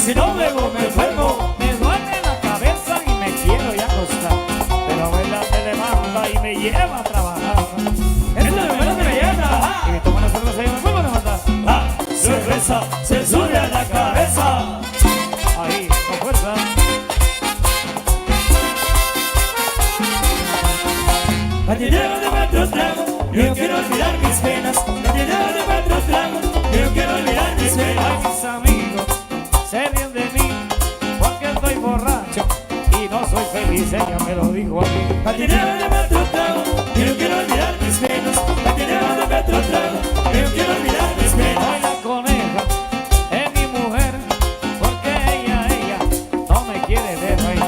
si no bebo me enfermo. Me duele la cabeza y me quiero ya acostar, pero abuela me levanta y me lleva a trabajar. Esta abuela me lleva a trabajar. Y me toma una cerveza y me vuelvo a levantar. La cerveza se sube a la cabeza. Ahí, con fuerza. Cantinero de otro trago, yo quiero olvidar mis penas. Cantinero de otro trago, yo quiero olvidar mis Ay, penas. mis amigos se ríen de mí porque estoy borracho y no soy feliz, ella me lo dijo a mí. Cantinero de otro trago, yo quiero olvidar mis penas. Cantinero de otro trago, yo quiero olvidar mis Ay, penas. la coneja es mi mujer porque ella no me quiere ver ahí.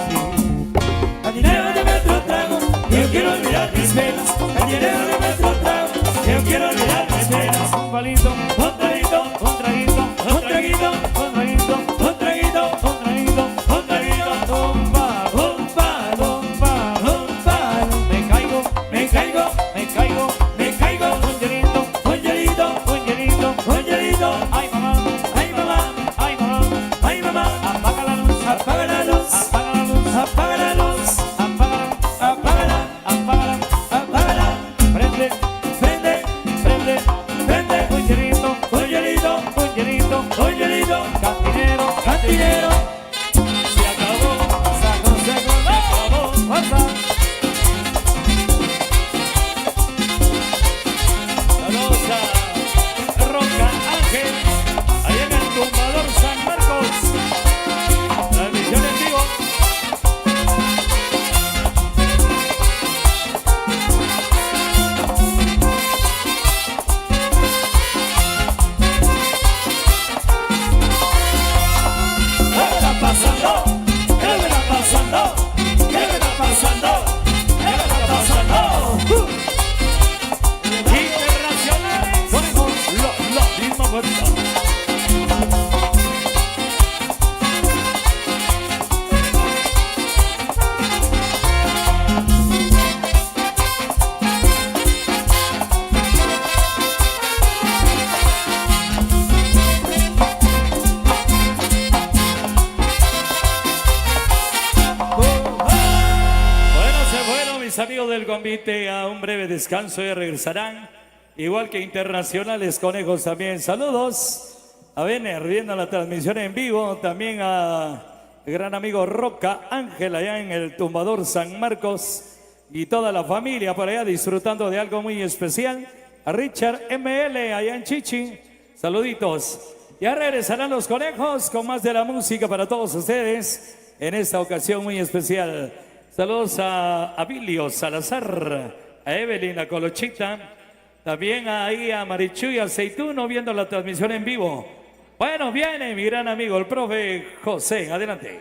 Cantinero de otro trago, yo quiero olvidar mis penas. Cantinero de otro trago, yo quiero olvidar mis penas. Un palito, Un traguito, un traguito, un traguito, un traguito, un traguito, un traguito, un traguito, un palo, un palo, un palo. un palo. Me caigo, Me caigo, me caigo, me caigo. un hielito, Un hielito, un hielito. un hielito. Ay mamá, Ay mamá, ay mamá, ay mamá. apaga la luz, Apaga la luz, apaga la luz, apaga la luz, apaga, apágala, apaga, apágala. prende, Prende, prende, prende. un hielito, Un hielito, un hielito, un hielito. cantinero, Cantinero, se acabó, se acabó, fuerza. Saludos a Roca Ángel, allá en el Tumbador San Marcos, transmisión en vivo. ¿qué me está pasando? ¿Qué me está pasando? ¿Qué me está pasando? ¿Qué me está pasando? Internacionales, ponemos la misma fuerza. Bueno, se fueron mis amigos del convite a un breve descanso y regresarán. Igual que internacionales conejos también. Saludos a Vener viendo la transmisión en vivo. También a el gran amigo Roca Ángel allá en el Tumbador San Marcos. Y toda la familia por allá disfrutando de algo muy especial. A Richard ML allá en Chichi. Saluditos. Ya regresarán los conejos con más de la música para todos ustedes en esta ocasión muy especial. Saludos a Abilio Salazar, a Evelyn, la Colochita, también ahí a Marichu y Aceituno viendo la transmisión en vivo. Bueno, viene mi gran amigo, el profe José. Adelante.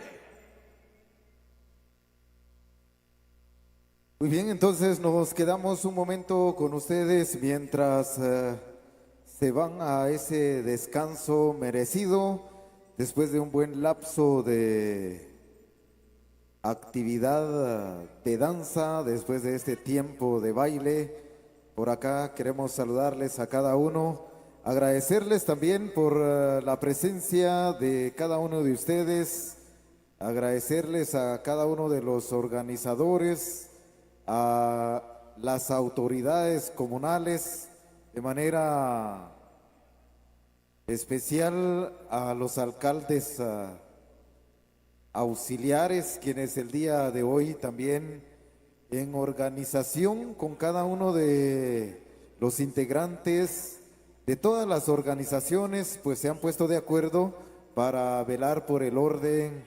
Muy bien, entonces nos quedamos un momento con ustedes mientras se van a ese descanso merecido después de un buen lapso de actividad de danza, después de este tiempo de baile. Por acá queremos saludarles a cada uno, agradecerles también por la presencia de cada uno de ustedes, agradecerles a cada uno de los organizadores, a las autoridades comunales, de manera especial a los alcaldes auxiliares, quienes el día de hoy también en organización con cada uno de los integrantes de todas las organizaciones, pues se han puesto de acuerdo para velar por el orden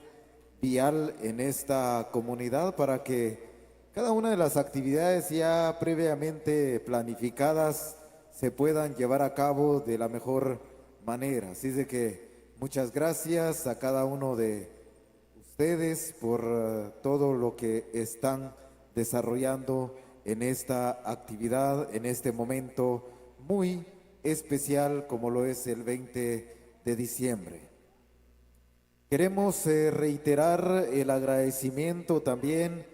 vial en esta comunidad, para que cada una de las actividades ya previamente planificadas se puedan llevar a cabo de la mejor manera. Así es de que muchas gracias a cada uno de ustedes por todo lo que están desarrollando en esta actividad, en este momento muy especial como lo es el 20 de diciembre. Queremos reiterar el agradecimiento también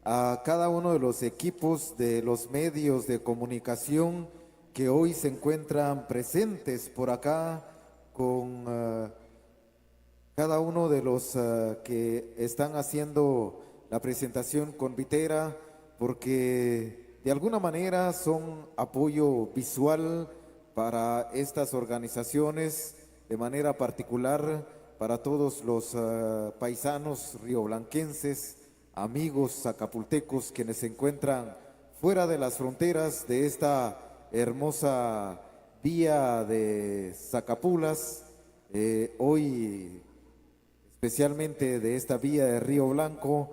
a cada uno de los equipos de los medios de comunicación que hoy se encuentran presentes por acá con cada uno de los que están haciendo la presentación convitera, porque de alguna manera son apoyo visual para estas organizaciones, de manera particular para todos los paisanos rioblanquenses, amigos zacapultecos quienes se encuentran fuera de las fronteras de esta hermosa vía de Zacapulas, hoy especialmente de esta vía de Río Blanco,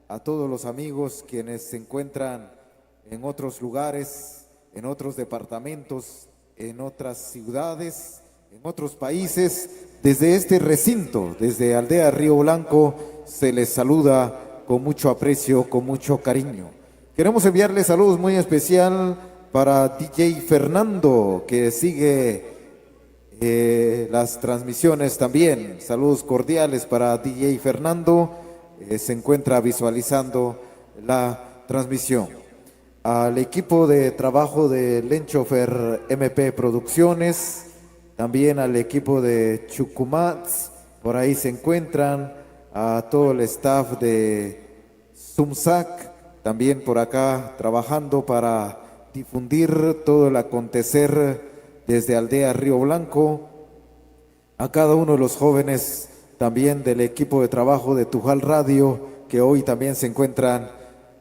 a todos los amigos quienes se encuentran en otros lugares, en otros departamentos, en otras ciudades, en otros países. Desde este recinto, desde Aldea Río Blanco, se les saluda con mucho aprecio, con mucho cariño. Queremos enviarles saludos muy especial para DJ Fernando, que sigue las transmisiones también. Saludos cordiales para DJ Fernando, se encuentra visualizando la transmisión. Al equipo de trabajo de Lenchofer MP Producciones, también al equipo de Chucumats, por ahí se encuentran, a todo el staff de Sumsac, también por acá trabajando para difundir todo el acontecer desde Aldea Río Blanco, a cada uno de los jóvenes también del equipo de trabajo de Tujal Radio, que hoy también se encuentran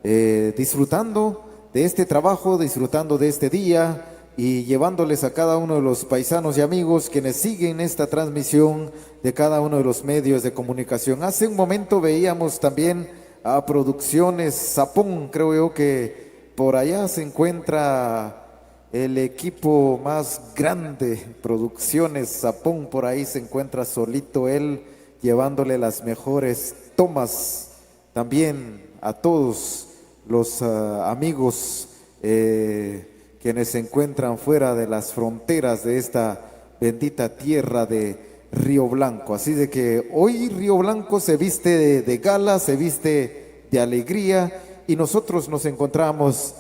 disfrutando de este trabajo, disfrutando de este día y llevándoles a cada uno de los paisanos y amigos quienes siguen esta transmisión de cada uno de los medios de comunicación. Hace un momento veíamos también a Producciones Zapón, creo yo que por allá se encuentra el equipo más grande, Producciones Zapón, por ahí se encuentra solito él, llevándole las mejores tomas también a todos los amigos quienes se encuentran fuera de las fronteras de esta bendita tierra de Río Blanco. Así de que hoy Río Blanco se viste de gala, se viste de alegría y nosotros nos encontramos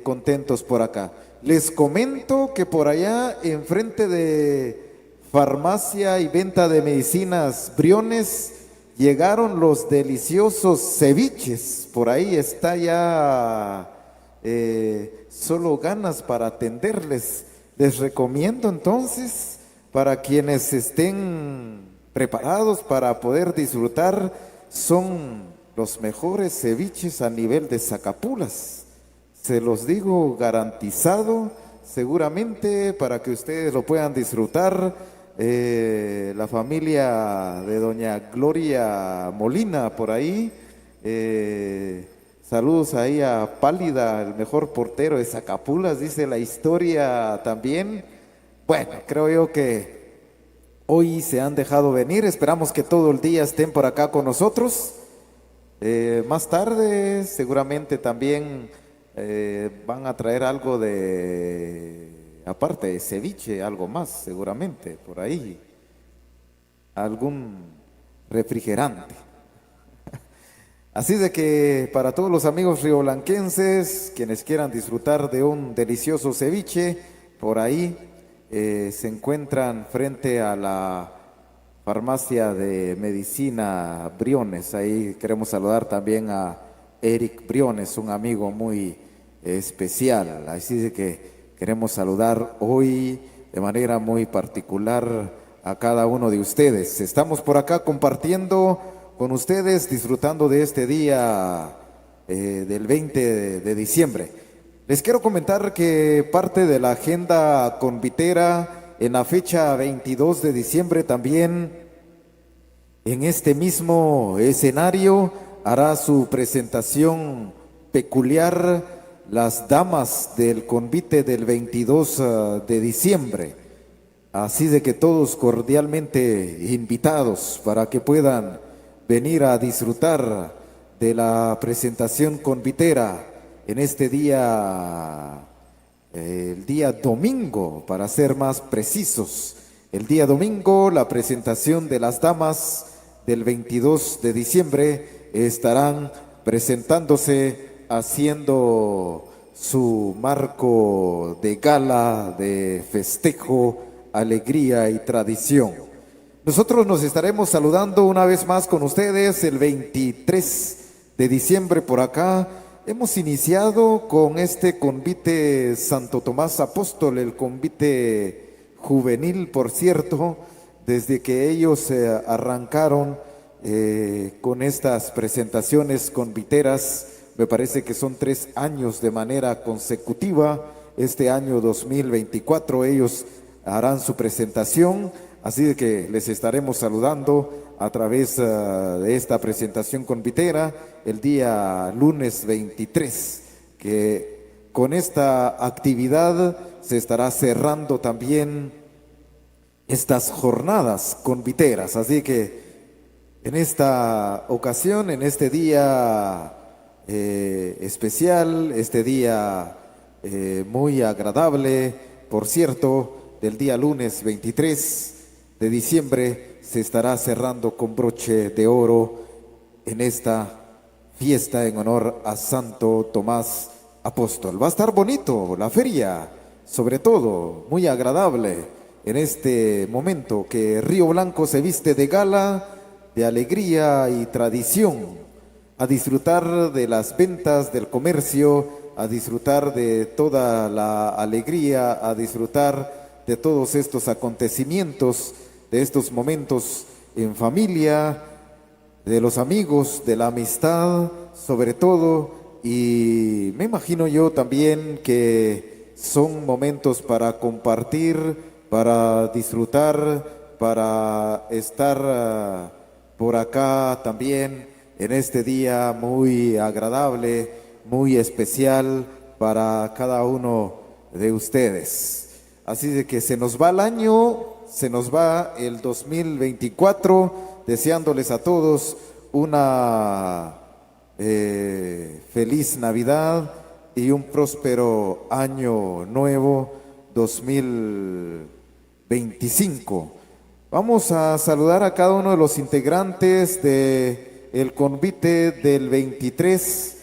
contentos por acá. Les comento que por allá enfrente de Farmacia y Venta de Medicinas Briones llegaron los deliciosos ceviches. Por ahí está ya solo ganas para atenderles. Les recomiendo entonces, para quienes estén preparados para poder disfrutar, son los mejores ceviches a nivel de Zacapulas. Se los digo garantizado, seguramente para que ustedes lo puedan disfrutar. La familia de doña Gloria Molina por ahí. Saludos ahí a Pálida, el mejor portero de Zacapulas, dice la historia también. Bueno, creo yo que hoy se han dejado venir, esperamos que todo el día estén por acá con nosotros. Más tarde seguramente también van a traer algo de, aparte de ceviche, algo más seguramente por ahí, algún refrigerante. Así de que para todos los amigos rioblanquenses, quienes quieran disfrutar de un delicioso ceviche, por ahí se encuentran frente a la farmacia de medicina Briones. Ahí queremos saludar también a Eric Briones, un amigo muy especial. Así de que queremos saludar hoy de manera muy particular a cada uno de ustedes. Estamos por acá compartiendo con ustedes, disfrutando de este día del 20 de diciembre. Les quiero comentar que parte de la agenda convitera en la fecha 22 de diciembre también en este mismo escenario hará su presentación peculiar las damas del convite del 22 de diciembre. Así de que todos cordialmente invitados para que puedan venir a disfrutar de la presentación convitera en este día, el día domingo, para ser más precisos. El día domingo, la presentación de las damas del 22 de diciembre estarán presentándose, haciendo su marco de gala, de festejo, alegría y tradición. Nosotros nos estaremos saludando una vez más con ustedes el 23 de diciembre por acá. Hemos iniciado con este convite Santo Tomás Apóstol, el convite juvenil, por cierto, desde que ellos arrancaron con estas presentaciones conviteras. Me parece que son 3 años de manera consecutiva. Este año 2024 ellos harán su presentación, así de que les estaremos saludando a través de esta presentación convitera el día lunes 23, que con esta actividad se estará cerrando también estas jornadas conviteras. Así que en esta ocasión, en este día especial, este día muy agradable, por cierto, del día lunes 23 de diciembre, se estará cerrando con broche de oro en esta fiesta en honor a Santo Tomás Apóstol. Va a estar bonito la feria, sobre todo muy agradable en este momento que Río Blanco se viste de gala, de alegría y tradición, a disfrutar de las ventas, del comercio, a disfrutar de toda la alegría, a disfrutar de todos estos acontecimientos, de estos momentos en familia, de los amigos, de la amistad, sobre todo. Y me imagino yo también que son momentos para compartir, para disfrutar, para estar por acá también en este día muy agradable, muy especial para cada uno de ustedes. Así de que se nos va el año, se nos va el 2024, deseándoles a todos una feliz Navidad y un próspero año nuevo 2025. Vamos a saludar a cada uno de los integrantes del convite del 23.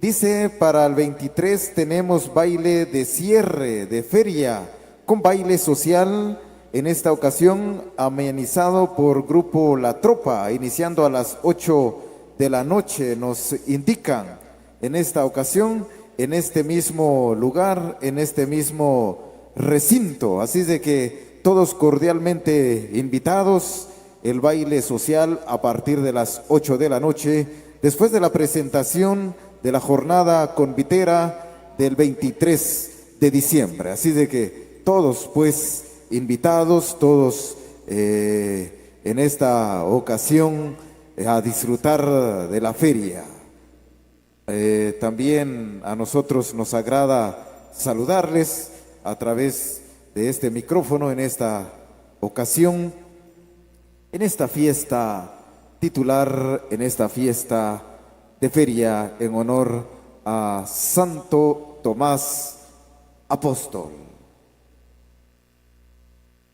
Dice, para el 23 tenemos baile de cierre de feria con baile social, en esta ocasión amenizado por Grupo La Tropa, iniciando a las 8 de la noche, nos indican en esta ocasión, en este mismo lugar, en este mismo recinto. Así de que todos cordialmente invitados, el baile social a partir de las 8 de la noche, después de la presentación de la jornada convitera del 23 de diciembre. Así de que todos pues invitados, todos en esta ocasión a disfrutar de la feria. También a nosotros nos agrada saludarles a través de este micrófono en esta ocasión, en esta fiesta titular, en esta fiesta de feria en honor a Santo Tomás Apóstol.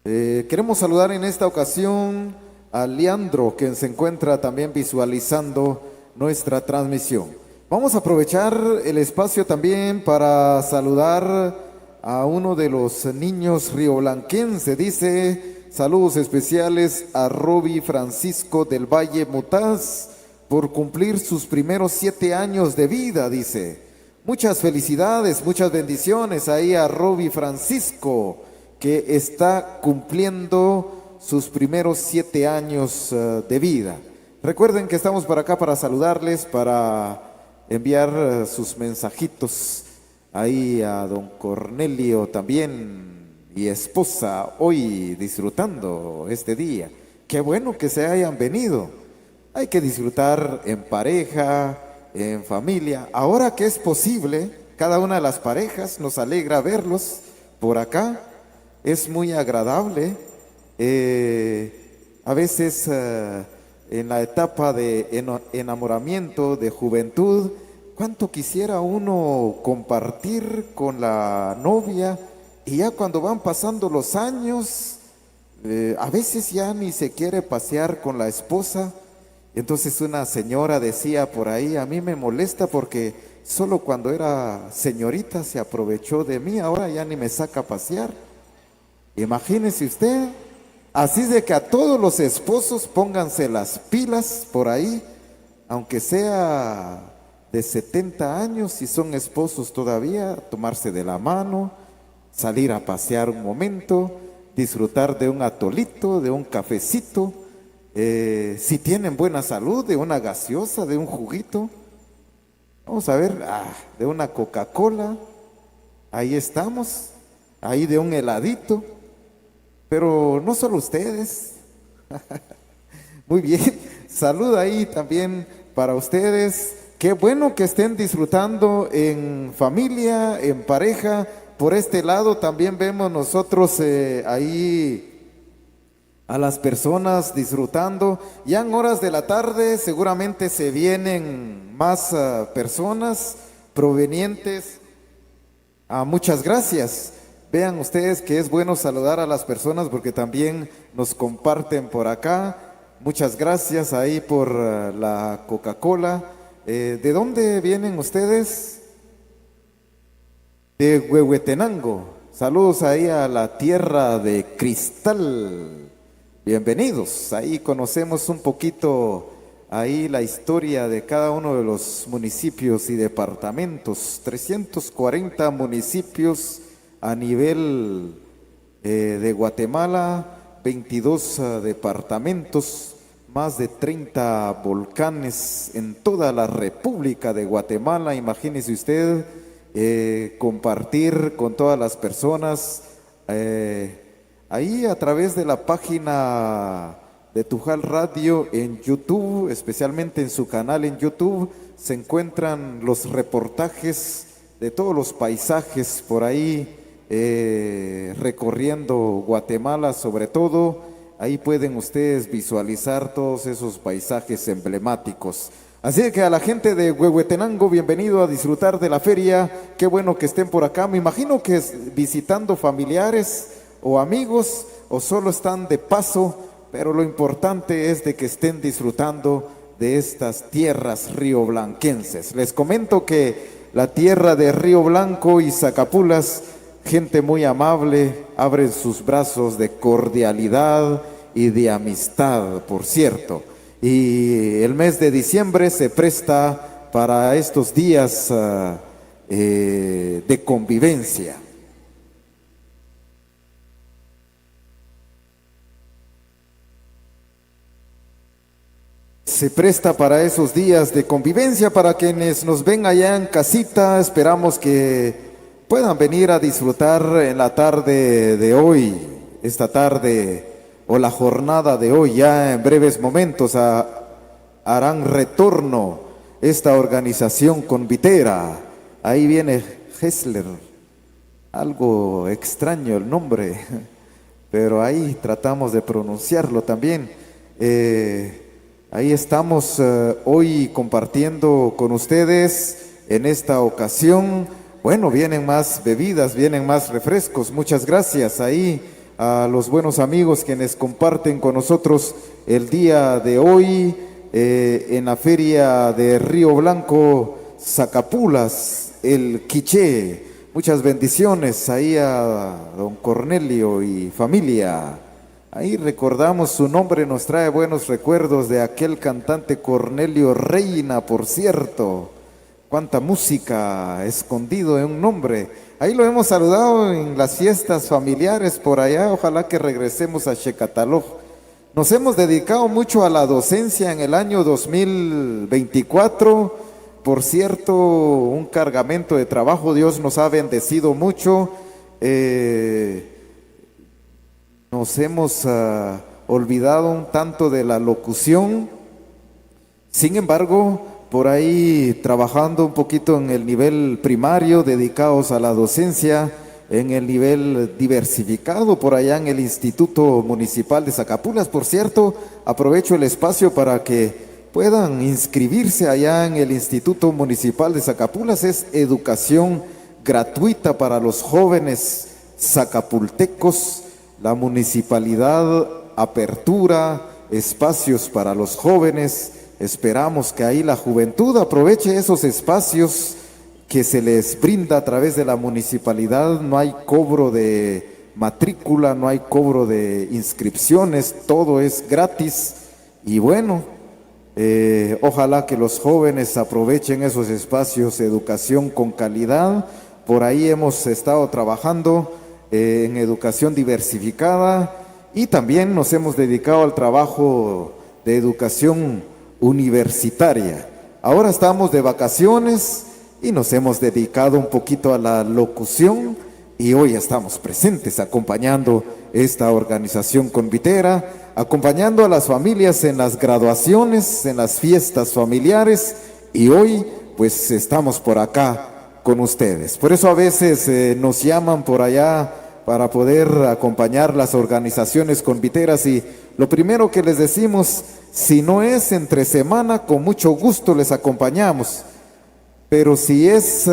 Queremos saludar en esta ocasión a Leandro, quien se encuentra también visualizando nuestra transmisión. Vamos a aprovechar el espacio también para saludar a uno de los niños rioblanquenses. Dice, saludos especiales a Roby Francisco del Valle Mutaz por cumplir sus primeros 7 años de vida, dice. Muchas felicidades, muchas bendiciones ahí a Roby Francisco, que está cumpliendo sus primeros 7 años de vida. Recuerden que estamos por acá para saludarles, para enviar sus mensajitos ahí a don Cornelio también y esposa, hoy disfrutando este día. Qué bueno que se hayan venido. Hay que disfrutar en pareja, en familia. Ahora que es posible, cada una de las parejas, nos alegra verlos por acá. Es muy agradable. A veces en la etapa de enamoramiento, de juventud, cuánto quisiera uno compartir con la novia, y ya cuando van pasando los años, a veces ya ni se quiere pasear con la esposa. Entonces una señora decía por ahí, a mí me molesta porque solo cuando era señorita se aprovechó de mí, ahora ya ni me saca a pasear. Imagínese usted, Así de que a todos los esposos pónganse las pilas por ahí, aunque sea de 70 años, si son esposos todavía, tomarse de la mano, salir a pasear un momento, disfrutar de un atolito, de un cafecito, si tienen buena salud, de una gaseosa, de un juguito, vamos a ver, de una Coca-Cola, ahí estamos, ahí de un heladito, pero no solo ustedes. Muy bien, salud ahí también para ustedes. Qué bueno que estén disfrutando en familia, en pareja. Por este lado también vemos nosotros ahí a las personas disfrutando. Ya en horas de la tarde seguramente se vienen más personas provenientes. Muchas gracias. Vean ustedes que es bueno saludar a las personas porque también nos comparten por acá. Muchas gracias ahí por la Coca-Cola. ¿De dónde vienen ustedes? De Huehuetenango. Saludos ahí a la tierra de cristal. Bienvenidos. Ahí conocemos un poquito ahí la historia de cada uno de los municipios y departamentos. 340 municipios a nivel de Guatemala, 22 departamentos, más de 30 volcanes en toda la República de Guatemala. Imagínese usted compartir con todas las personas ahí a través de la página de Tujal Radio en YouTube, especialmente en su canal en YouTube, se encuentran los reportajes de todos los paisajes por ahí recorriendo Guatemala, sobre todo. Ahí pueden ustedes visualizar todos esos paisajes emblemáticos. Así que a la gente de Huehuetenango, bienvenido a disfrutar de la feria. Qué bueno que estén por acá. Me imagino que visitando familiares o amigos o solo están de paso, pero lo importante es de que estén disfrutando de estas tierras rioblanquenses. Les comento que la tierra de Río Blanco y Zacapulas, gente muy amable, abre sus brazos de cordialidad y de amistad, por cierto. Y el mes de diciembre se presta para estos días de convivencia. Se presta para esos días de convivencia para quienes nos ven allá en casita. Esperamos que puedan venir a disfrutar en la tarde de hoy, esta tarde o la jornada de hoy. Ya en breves momentos harán retorno esta organización convitera. Ahí viene Hessler, algo extraño el nombre, pero ahí tratamos de pronunciarlo también. Ahí estamos hoy compartiendo con ustedes en esta ocasión. Bueno, vienen más bebidas, vienen más refrescos. Muchas gracias ahí a los buenos amigos quienes comparten con nosotros el día de hoy en la feria de Río Blanco, Zacapulas, el Quiché. Muchas bendiciones ahí a don Cornelio y familia. Ahí recordamos su nombre, nos trae buenos recuerdos de aquel cantante Cornelio Reina, por cierto. Cuánta música escondido en un nombre. Ahí lo hemos saludado en las fiestas familiares por allá. Ojalá que regresemos a Xecataloj. Nos hemos dedicado mucho a la docencia en el año 2024. Por cierto, un cargamento de trabajo. Dios nos ha bendecido mucho. Nos hemos olvidado un tanto de la locución. Sin embargo, por ahí trabajando un poquito en el nivel primario, dedicados a la docencia, en el nivel diversificado, por allá en el Instituto Municipal de Zacapulas. Por cierto, aprovecho el espacio para que puedan inscribirse allá en el Instituto Municipal de Zacapulas. Es educación gratuita para los jóvenes zacapultecos. La municipalidad apertura espacios para los jóvenes. Esperamos que ahí la juventud aproveche esos espacios que se les brinda a través de la municipalidad. No hay cobro de matrícula, no hay cobro de inscripciones, todo es gratis. Y bueno, ojalá que los jóvenes aprovechen esos espacios de educación con calidad. Por ahí hemos estado trabajando en educación diversificada y también nos hemos dedicado al trabajo de educación universitaria. Ahora estamos de vacaciones y nos hemos dedicado un poquito a la locución y hoy estamos presentes acompañando esta organización convitera, acompañando a las familias en las graduaciones, en las fiestas familiares y hoy pues estamos por acá con ustedes. Por eso a veces nos llaman por allá para poder acompañar las organizaciones conviteras y lo primero que les decimos, si no es entre semana, con mucho gusto les acompañamos, pero si es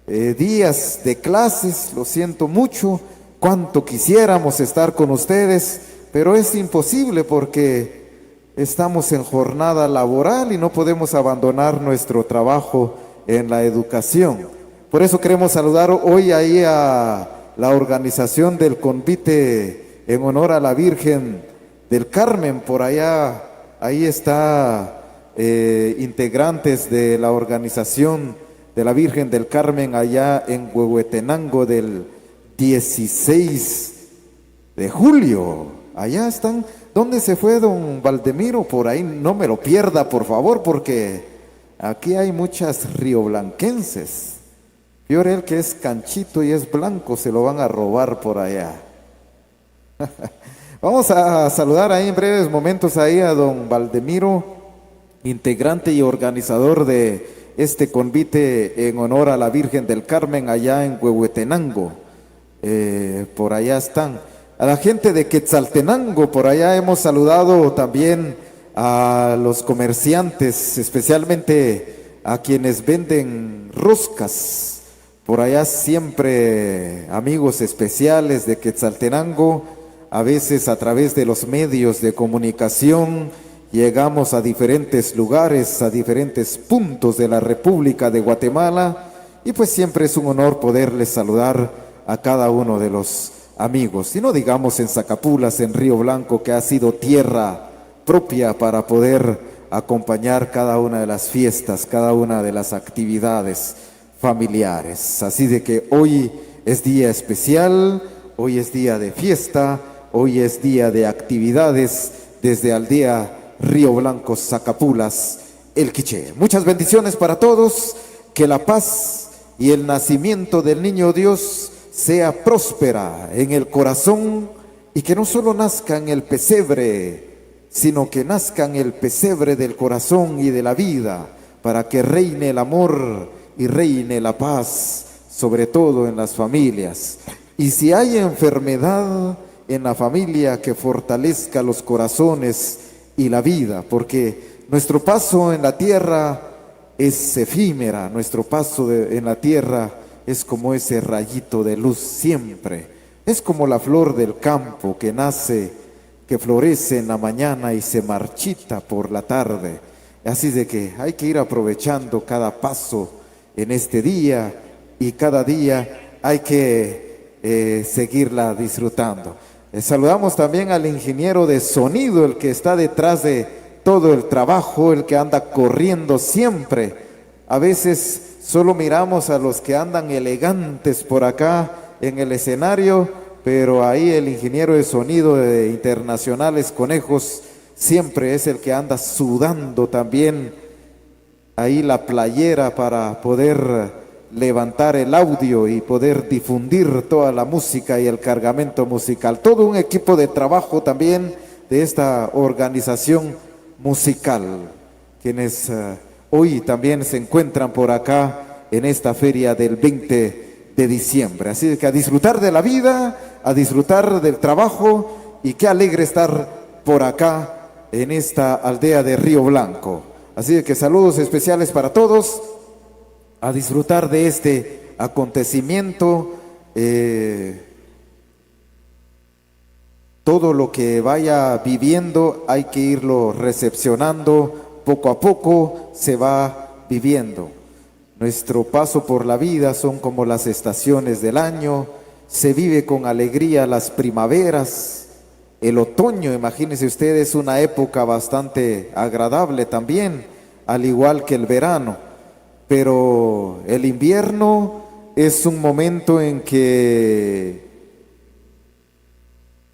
días de clases, lo siento mucho, cuánto quisiéramos estar con ustedes, pero es imposible porque estamos en jornada laboral y no podemos abandonar nuestro trabajo en la educación. Por eso queremos saludar hoy ahí a la organización del convite en honor a la Virgen del Carmen. Por allá, ahí está integrantes de la organización de la Virgen del Carmen allá en Huehuetenango del 16 de julio. Allá están. ¿Dónde se fue don Valdemiro? Por ahí no me lo pierda, por favor, porque aquí hay muchas rioblanquenses. Peor él que es canchito y es blanco, se lo van a robar por allá. Vamos a saludar ahí en breves momentos ahí a don Valdemiro, integrante y organizador de este convite en honor a la Virgen del Carmen allá en Huehuetenango. Por allá están. A la gente de Quetzaltenango, por allá hemos saludado también a los comerciantes, especialmente a quienes venden roscas. Por allá siempre amigos especiales de Quetzaltenango, a veces a través de los medios de comunicación llegamos a diferentes lugares, a diferentes puntos de la República de Guatemala y pues siempre es un honor poderles saludar a cada uno de los amigos. Y no digamos en Zacapulas, en Río Blanco, que ha sido tierra propia para poder acompañar cada una de las fiestas, cada una de las actividades familiares. Así de que hoy es día especial, hoy es día de fiesta, hoy es día de actividades desde Aldea Río Blanco, Zacapulas, El Quiché. Muchas bendiciones para todos, que la paz y el nacimiento del niño Dios sea próspera en el corazón y que no solo nazca en el pesebre, sino que nazca en el pesebre del corazón y de la vida, para que reine el amor y reine la paz, sobre todo en las familias. Y si hay enfermedad en la familia, que fortalezca los corazones y la vida, porque nuestro paso en la tierra es efímera, nuestro paso en la tierra es como ese rayito de luz siempre, es como la flor del campo que nace, que florece en la mañana y se marchita por la tarde. Así de que hay que ir aprovechando cada paso en este día y cada día hay que seguirla disfrutando. Saludamos también al ingeniero de sonido, el que está detrás de todo el trabajo, el que anda corriendo siempre. A veces solo miramos a los que andan elegantes por acá en el escenario, pero ahí el ingeniero de sonido de Internacionales Conejos siempre es el que anda sudando también ahí la playera para poder levantar el audio y poder difundir toda la música y el cargamento musical. Todo un equipo de trabajo también de esta organización musical, quienes hoy también se encuentran por acá en esta feria del 20 de diciembre. Así que a disfrutar de la vida, a disfrutar del trabajo y qué alegre estar por acá en esta aldea de Río Blanco. Así que saludos especiales para todos, a disfrutar de este acontecimiento. Todo lo que vaya viviendo hay que irlo recepcionando, poco a poco se va viviendo. Nuestro paso por la vida son como las estaciones del año, se vive con alegría las primaveras, el otoño, imagínense ustedes, una época bastante agradable también, al igual que el verano. Pero el invierno es un momento en que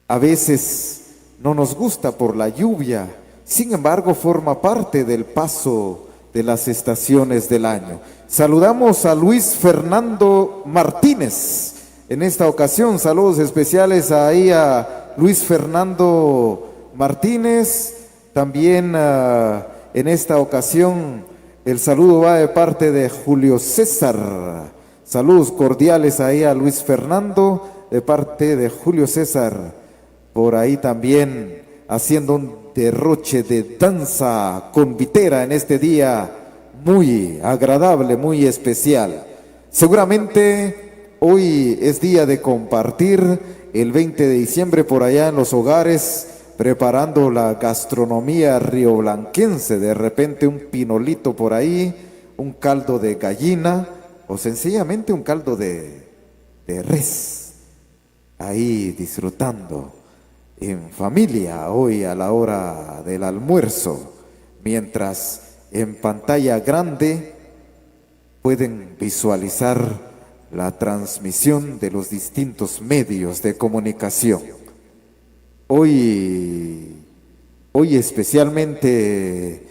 a veces no nos gusta por la lluvia, sin embargo forma parte del paso de las estaciones del año. Saludamos a Luis Fernando Martínez. En esta ocasión, saludos especiales ahí a Luis Fernando Martínez. También en esta ocasión el saludo va de parte de Julio César. Saludos cordiales ahí a Luis Fernando de parte de Julio César. Por ahí también haciendo un derroche de danza convitera en este día muy agradable, muy especial. Seguramente hoy es día de compartir el 20 de diciembre por allá en los hogares, preparando la gastronomía rioblanquense, de repente un pinolito por ahí, un caldo de gallina o sencillamente un caldo de res, ahí disfrutando en familia hoy a la hora del almuerzo, mientras en pantalla grande pueden visualizar la transmisión de los distintos medios de comunicación. Hoy especialmente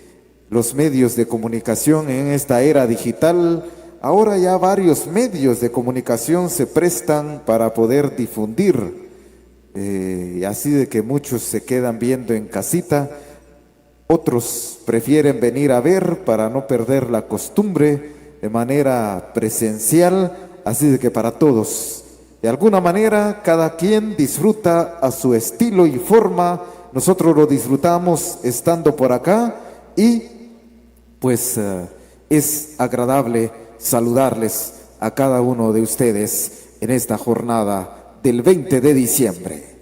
los medios de comunicación en esta era digital, ahora ya varios medios de comunicación se prestan para poder difundir. Así de que muchos se quedan viendo en casita, otros prefieren venir a ver para no perder la costumbre de manera presencial, así de que para todos, de alguna manera, cada quien disfruta a su estilo y forma. Nosotros lo disfrutamos estando por acá y pues es agradable saludarles a cada uno de ustedes en esta jornada del 20 de diciembre.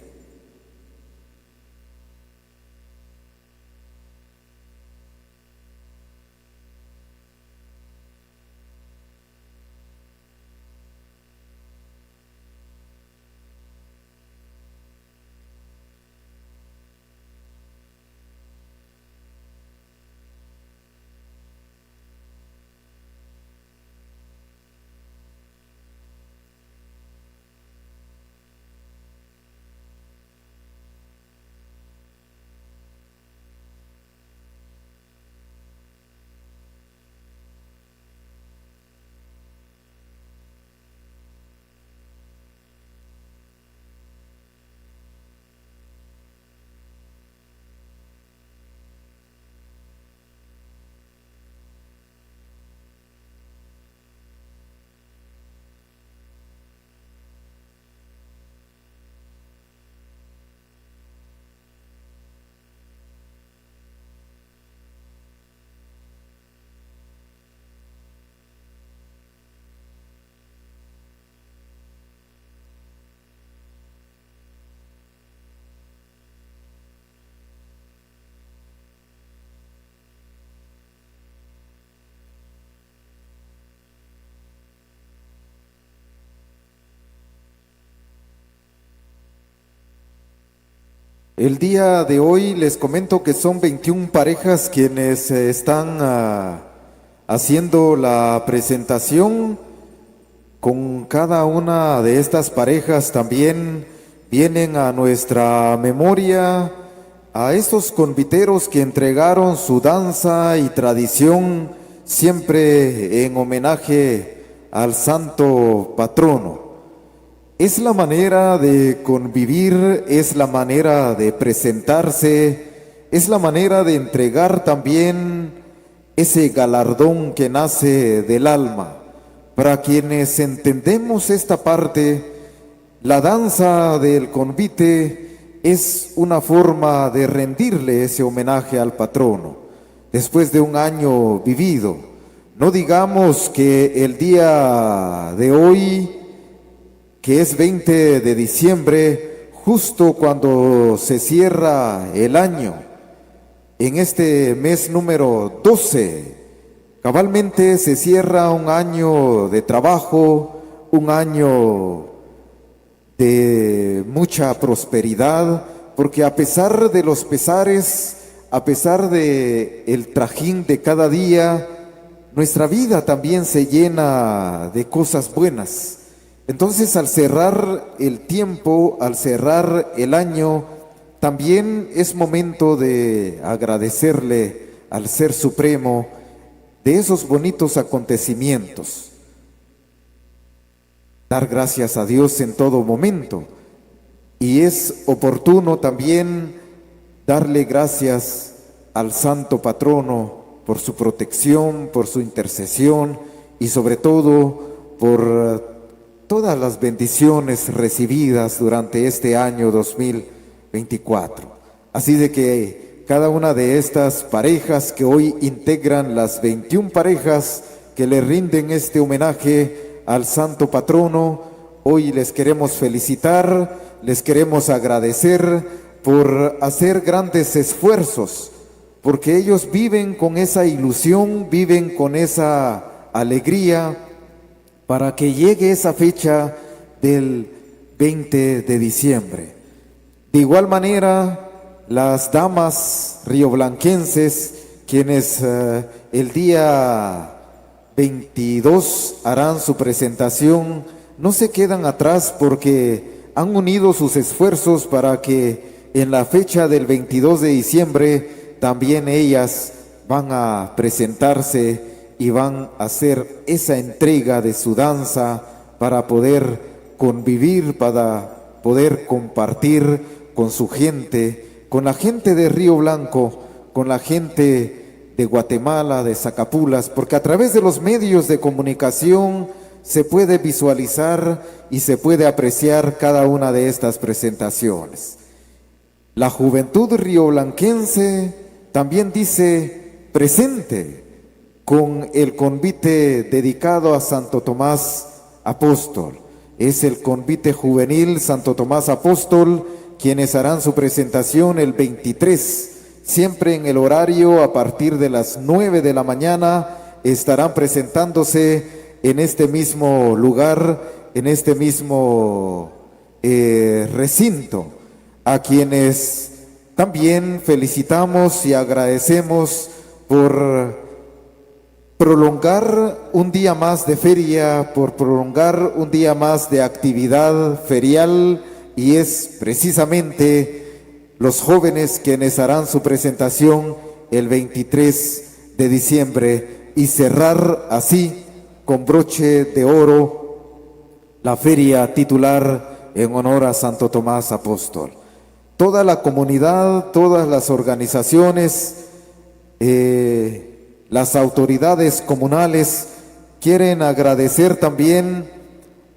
El día de hoy les comento que son 21 parejas quienes están haciendo la presentación. Con cada una de estas parejas también vienen a nuestra memoria a estos conviteros que entregaron su danza y tradición siempre en homenaje al santo patrono. Es la manera de convivir, es la manera de presentarse, es la manera de entregar también ese galardón que nace del alma. Para quienes entendemos esta parte, la danza del convite es una forma de rendirle ese homenaje al patrono, después de un año vivido. No digamos que el día de hoy, que es 20 de diciembre, justo cuando se cierra el año, en este mes número 12, cabalmente se cierra un año de trabajo, un año de mucha prosperidad, porque a pesar de los pesares, a pesar de el trajín de cada día, nuestra vida también se llena de cosas buenas. Entonces, al cerrar el tiempo, al cerrar el año, también es momento de agradecerle al Ser Supremo de esos bonitos acontecimientos. Dar gracias a Dios en todo momento. Y es oportuno también darle gracias al Santo Patrono por su protección, por su intercesión y sobre todo por todas las bendiciones recibidas durante este año 2024. Así de que cada una de estas parejas que hoy integran las 21 parejas que le rinden este homenaje al Santo Patrono, hoy les queremos felicitar, les queremos agradecer por hacer grandes esfuerzos, porque ellos viven con esa ilusión, viven con esa alegría, para que llegue esa fecha del 20 de diciembre. De igual manera, las damas rioblanquenses, quienes el día 22 harán su presentación, no se quedan atrás porque han unido sus esfuerzos para que en la fecha del 22 de diciembre también ellas van a presentarse y van a hacer esa entrega de su danza para poder convivir, para poder compartir con su gente, con la gente de Río Blanco, con la gente de Guatemala, de Zacapulas, porque a través de los medios de comunicación se puede visualizar y se puede apreciar cada una de estas presentaciones. La juventud rioblanquense también dice presente, con el convite dedicado a Santo Tomás Apóstol. Es el convite juvenil Santo Tomás Apóstol quienes harán su presentación el 23, siempre en el horario a partir de las 9 de la mañana, estarán presentándose en este mismo lugar, en este mismo recinto, a quienes también felicitamos y agradecemos por prolongar un día más de feria, por prolongar un día más de actividad ferial, y es precisamente los jóvenes quienes harán su presentación el 23 de diciembre y cerrar así con broche de oro la feria titular en honor a Santo Tomás Apóstol. Toda la comunidad, todas las organizaciones, las autoridades comunales quieren agradecer también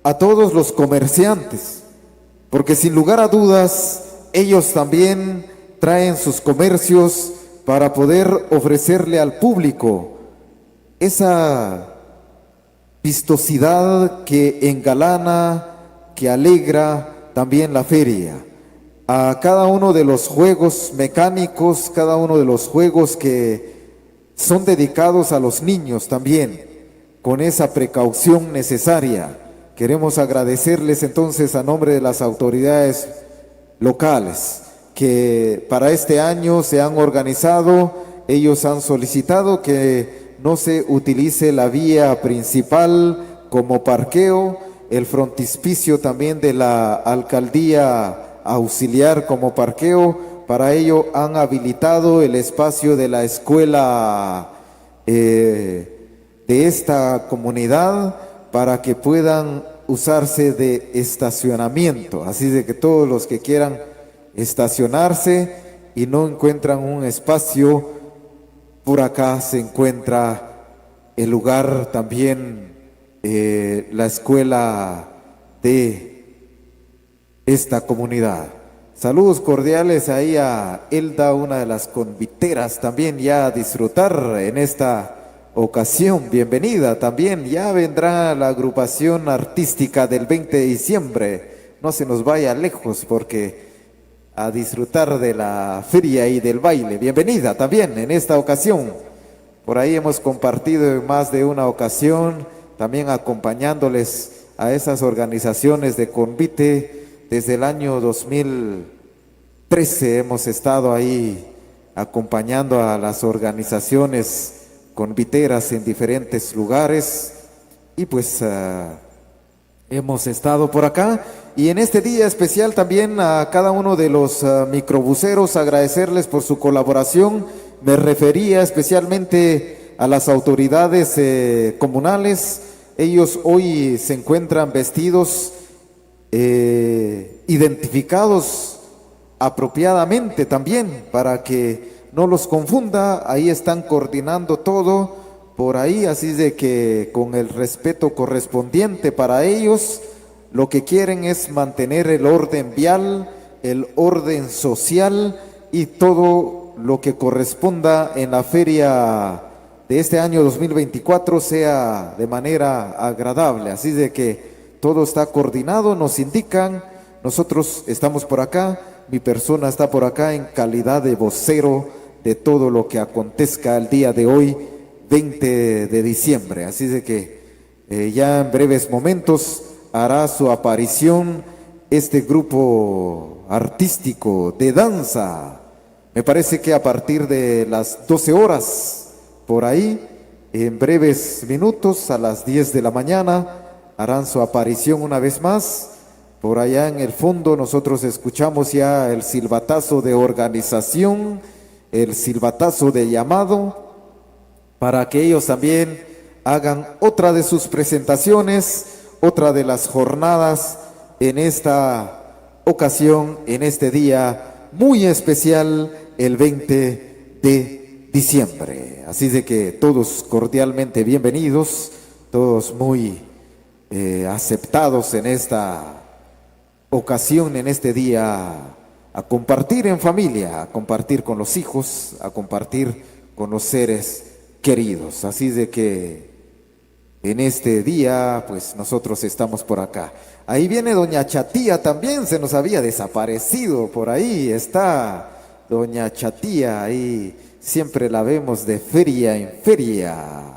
a todos los comerciantes, porque sin lugar a dudas ellos también traen sus comercios para poder ofrecerle al público esa vistosidad que engalana, que alegra también la feria. A cada uno de los juegos mecánicos, cada uno de los juegos que son dedicados a los niños también, con esa precaución necesaria. Queremos agradecerles entonces a nombre de las autoridades locales que para este año se han organizado. Ellos han solicitado que no se utilice la vía principal como parqueo, el frontispicio también de la alcaldía auxiliar como parqueo. Para ello han habilitado el espacio de la escuela de esta comunidad para que puedan usarse de estacionamiento. Así de que todos los que quieran estacionarse y no encuentran un espacio, por acá se encuentra el lugar también, la escuela de esta comunidad. Saludos cordiales ahí a Elda, una de las conviteras también ya a disfrutar en esta ocasión. Bienvenida también, ya vendrá la agrupación artística del 20 de diciembre. No se nos vaya lejos porque a disfrutar de la feria y del baile. Bienvenida también en esta ocasión. Por ahí hemos compartido en más de una ocasión, también acompañándoles a esas organizaciones de convite, desde el año 2013 hemos estado ahí acompañando a las organizaciones conviteras en diferentes lugares y pues hemos estado por acá. Y en este día especial también a cada uno de los microbuseros agradecerles por su colaboración. Me refería especialmente a las autoridades comunales. Ellos hoy se encuentran vestidos, identificados apropiadamente también, para que no los confunda. Ahí están coordinando todo por ahí, así de que con el respeto correspondiente para ellos, lo que quieren es mantener el orden vial, el orden social y todo lo que corresponda en la feria de este año 2024 sea de manera agradable. Así de que todo está coordinado, nos indican, nosotros estamos por acá, mi persona está por acá en calidad de vocero de todo lo que acontezca el día de hoy, 20 de diciembre. Así de que ya en breves momentos hará su aparición este grupo artístico de danza. Me parece que a partir de las 12 horas, por ahí, en breves minutos, a las 10 de la mañana, harán su aparición una vez más. Por allá en el fondo nosotros escuchamos ya el silbatazo de organización, el silbatazo de llamado, para que ellos también hagan otra de sus presentaciones, otra de las jornadas en esta ocasión, en este día muy especial, el 20 de diciembre. Así de que todos cordialmente bienvenidos, todos muy aceptados en esta ocasión, en este día, a compartir en familia, a compartir con los hijos, a compartir con los seres queridos. Así de que en este día, pues nosotros estamos por acá. Ahí viene doña Chatía también, se nos había desaparecido. Por ahí está doña Chatía, ahí siempre la vemos de feria en feria.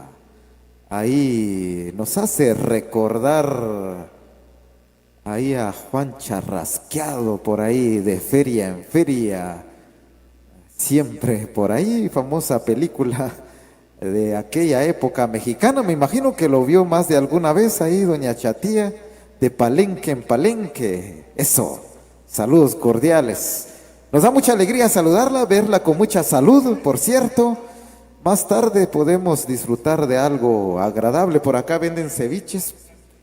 Ahí nos hace recordar ahí a Juan Charrasqueado, por ahí de feria en feria. Siempre por ahí, famosa película de aquella época mexicana. Me imagino que lo vio más de alguna vez ahí, doña Chatía, de palenque en palenque. Eso, saludos cordiales. Nos da mucha alegría saludarla, verla con mucha salud, por cierto. Más tarde podemos disfrutar de algo agradable. Por acá venden ceviches,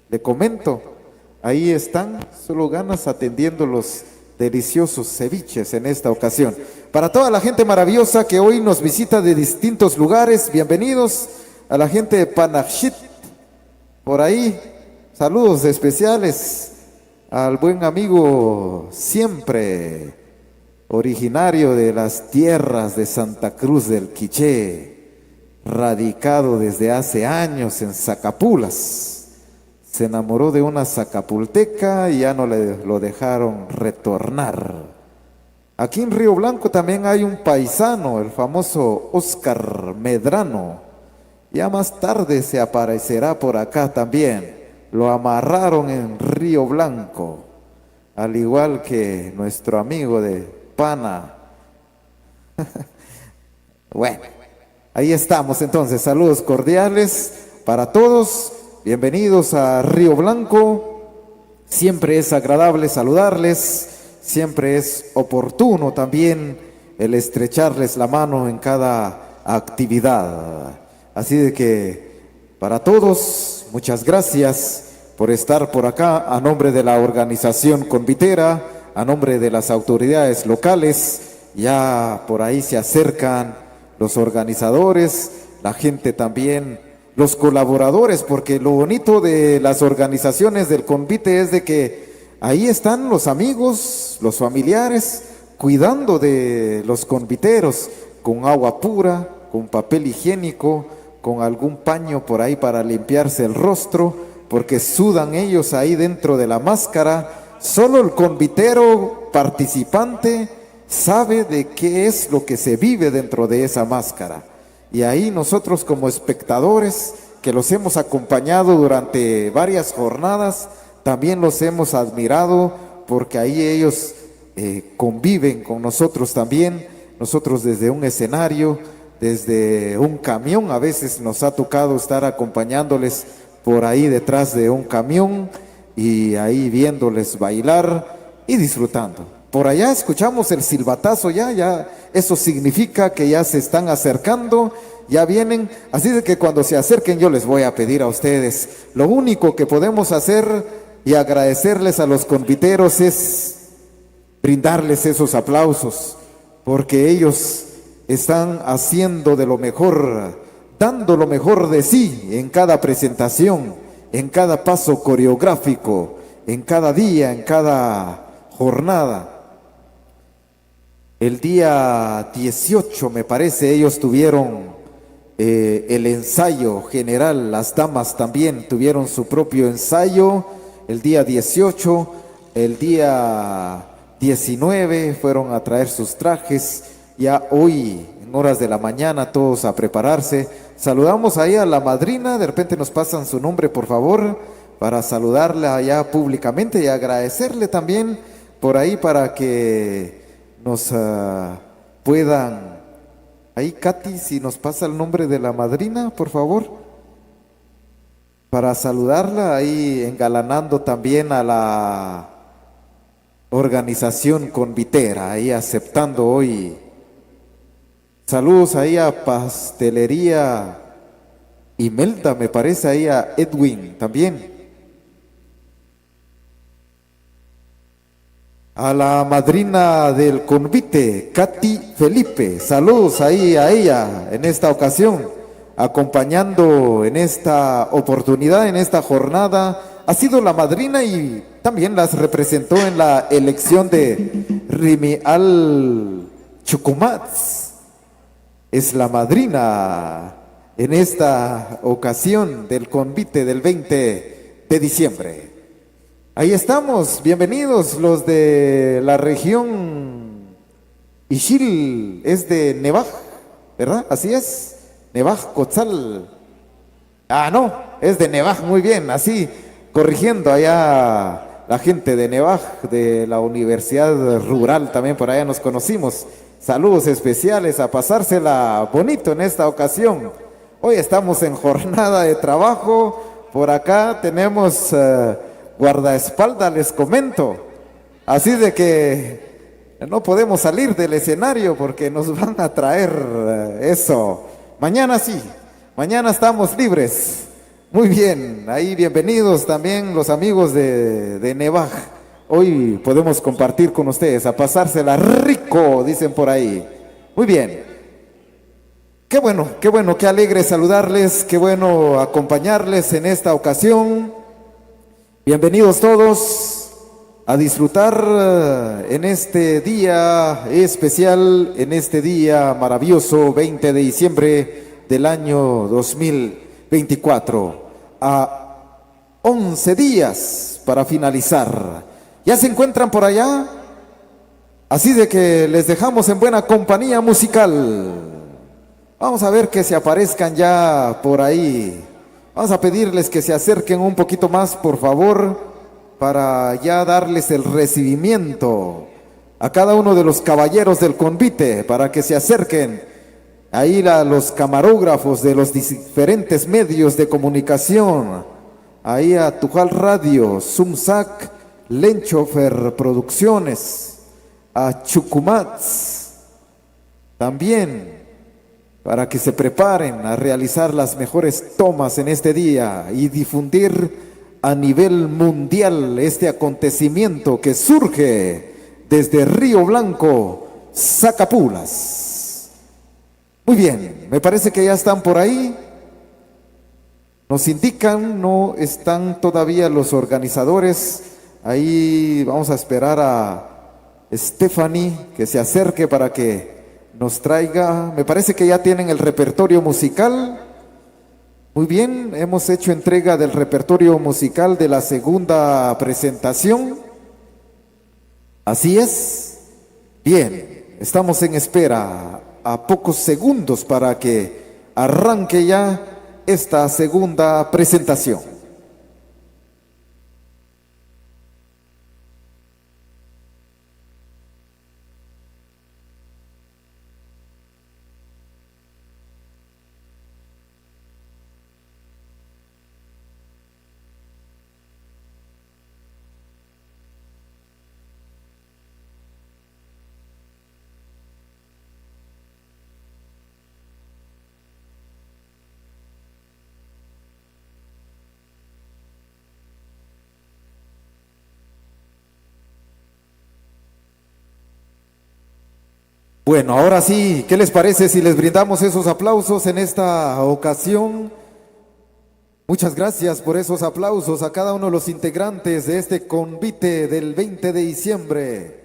le comento. Ahí están, solo ganas atendiendo los deliciosos ceviches en esta ocasión. Para toda la gente maravillosa que hoy nos visita de distintos lugares, bienvenidos. A la gente de Panajchit, por ahí, saludos especiales al buen amigo siempre originario de las tierras de Santa Cruz del Quiché, radicado desde hace años en Zacapulas. Se enamoró de una zacapulteca y ya no lo dejaron retornar. Aquí en Río Blanco también hay un paisano, el famoso Oscar Medrano. Ya más tarde se aparecerá por acá también. Lo amarraron en Río Blanco, al igual que nuestro amigo de Pana. Bueno, ahí estamos entonces. Saludos cordiales para todos. Bienvenidos a Río Blanco. Siempre es agradable saludarles, siempre es oportuno también el estrecharles la mano en cada actividad. Así de que para todos, muchas gracias por estar por acá a nombre de la organización convitera, a nombre de las autoridades locales. Ya por ahí se acercan los organizadores, la gente también, los colaboradores, porque lo bonito de las organizaciones del convite es de que ahí están los amigos, los familiares, cuidando de los conviteros, con agua pura, con papel higiénico, con algún paño por ahí para limpiarse el rostro, porque sudan ellos ahí dentro de la máscara. Solo el convitero participante sabe de qué es lo que se vive dentro de esa máscara. Y ahí nosotros como espectadores que los hemos acompañado durante varias jornadas, también los hemos admirado porque ahí ellos conviven con nosotros también. Nosotros desde un escenario, desde un camión, a veces nos ha tocado estar acompañándoles por ahí detrás de un camión y ahí viéndoles bailar y disfrutando. Por allá escuchamos el silbatazo ya, eso significa que ya se están acercando, ya vienen, así de que cuando se acerquen yo les voy a pedir a ustedes, lo único que podemos hacer y agradecerles a los conviteros es brindarles esos aplausos, porque ellos están haciendo de lo mejor, dando lo mejor de sí en cada presentación, en cada paso coreográfico, en cada día, en cada jornada. El día 18, me parece, ellos tuvieron el ensayo general, las damas también tuvieron su propio ensayo, el día 18, el día 19 fueron a traer sus trajes, ya hoy en horas de la mañana todos a prepararse. Saludamos ahí a la madrina, de repente nos pasan su nombre por favor, para saludarla allá públicamente y agradecerle también por ahí para que nos puedan, ahí Katy, si nos pasa el nombre de la madrina, por favor, para saludarla, ahí engalanando también a la organización convitera, ahí aceptando hoy. Saludos ahí a Pastelería Imelda, me parece, ahí a Edwin también. A la madrina del convite, Katy Felipe, saludos ahí a ella en esta ocasión, acompañando en esta oportunidad, en esta jornada. Ha sido la madrina y también las representó en la elección de Rimial Chucumats. Es la madrina en esta ocasión del convite del 20 de diciembre. Ahí estamos, bienvenidos los de la región Ixil, es de Nevaj, ¿verdad? Así es, Nevaj Cotzal. Ah, no, es de Nevaj, muy bien, así, corrigiendo allá la gente de Nevaj, de la Universidad Rural, también por allá nos conocimos. Saludos especiales, a pasársela bonito en esta ocasión. Hoy estamos en jornada de trabajo, por acá tenemos guardaespaldas, les comento. Así de que no podemos salir del escenario porque nos van a traer eso. Mañana sí, mañana estamos libres. Muy bien, ahí bienvenidos también los amigos de Nevaj. Hoy podemos compartir con ustedes, a pasársela rico, dicen por ahí. Muy bien. Qué bueno, qué alegre saludarles, qué bueno acompañarles en esta ocasión. Bienvenidos todos a disfrutar en este día especial, en este día maravilloso, 20 de diciembre del año 2024. A 11 días para finalizar. ¿Ya se encuentran por allá? Así de que les dejamos en buena compañía musical. Vamos a ver que se aparezcan ya por ahí. Vamos a pedirles que se acerquen un poquito más, por favor, para ya darles el recibimiento a cada uno de los caballeros del convite, para que se acerquen ahí a los camarógrafos de los diferentes medios de comunicación, ahí a Tujal Radio, Sumsac, Lenchofer Producciones, a Chucumats, también para que se preparen a realizar las mejores tomas en este día y difundir a nivel mundial este acontecimiento que surge desde Río Blanco, Zacapulas. Muy bien, me parece que ya están por ahí. Nos indican, no están todavía los organizadores. Ahí vamos a esperar a Stephanie que se acerque para que nos traiga. Me parece que ya tienen el repertorio musical. Muy bien, hemos hecho entrega del repertorio musical de la segunda presentación. Así es. Bien, estamos en espera a pocos segundos para que arranque ya esta segunda presentación. Bueno, ahora sí, ¿qué les parece si les brindamos esos aplausos en esta ocasión? Muchas gracias por esos aplausos a cada uno de los integrantes de este convite del 20 de diciembre.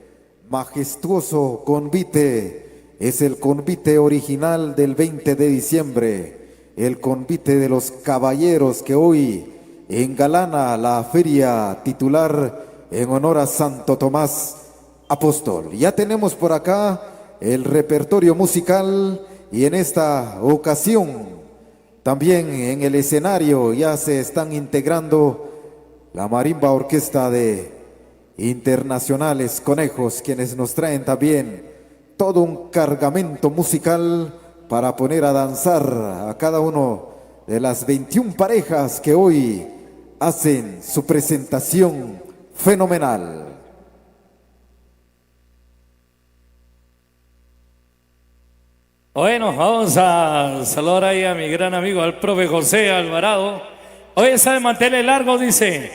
Majestuoso convite, es el convite original del 20 de diciembre, el convite de los caballeros que hoy engalana la feria titular en honor a Santo Tomás Apóstol. Ya tenemos por acá el repertorio musical y en esta ocasión también en el escenario ya se están integrando la Marimba Orquesta de Internacionales Conejos, quienes nos traen también todo un cargamento musical para poner a danzar a cada uno de las 21 parejas que hoy hacen su presentación fenomenal. Bueno, vamos a saludar ahí a mi gran amigo, al profe José Alvarado. Hoy está de mantener largo, dice.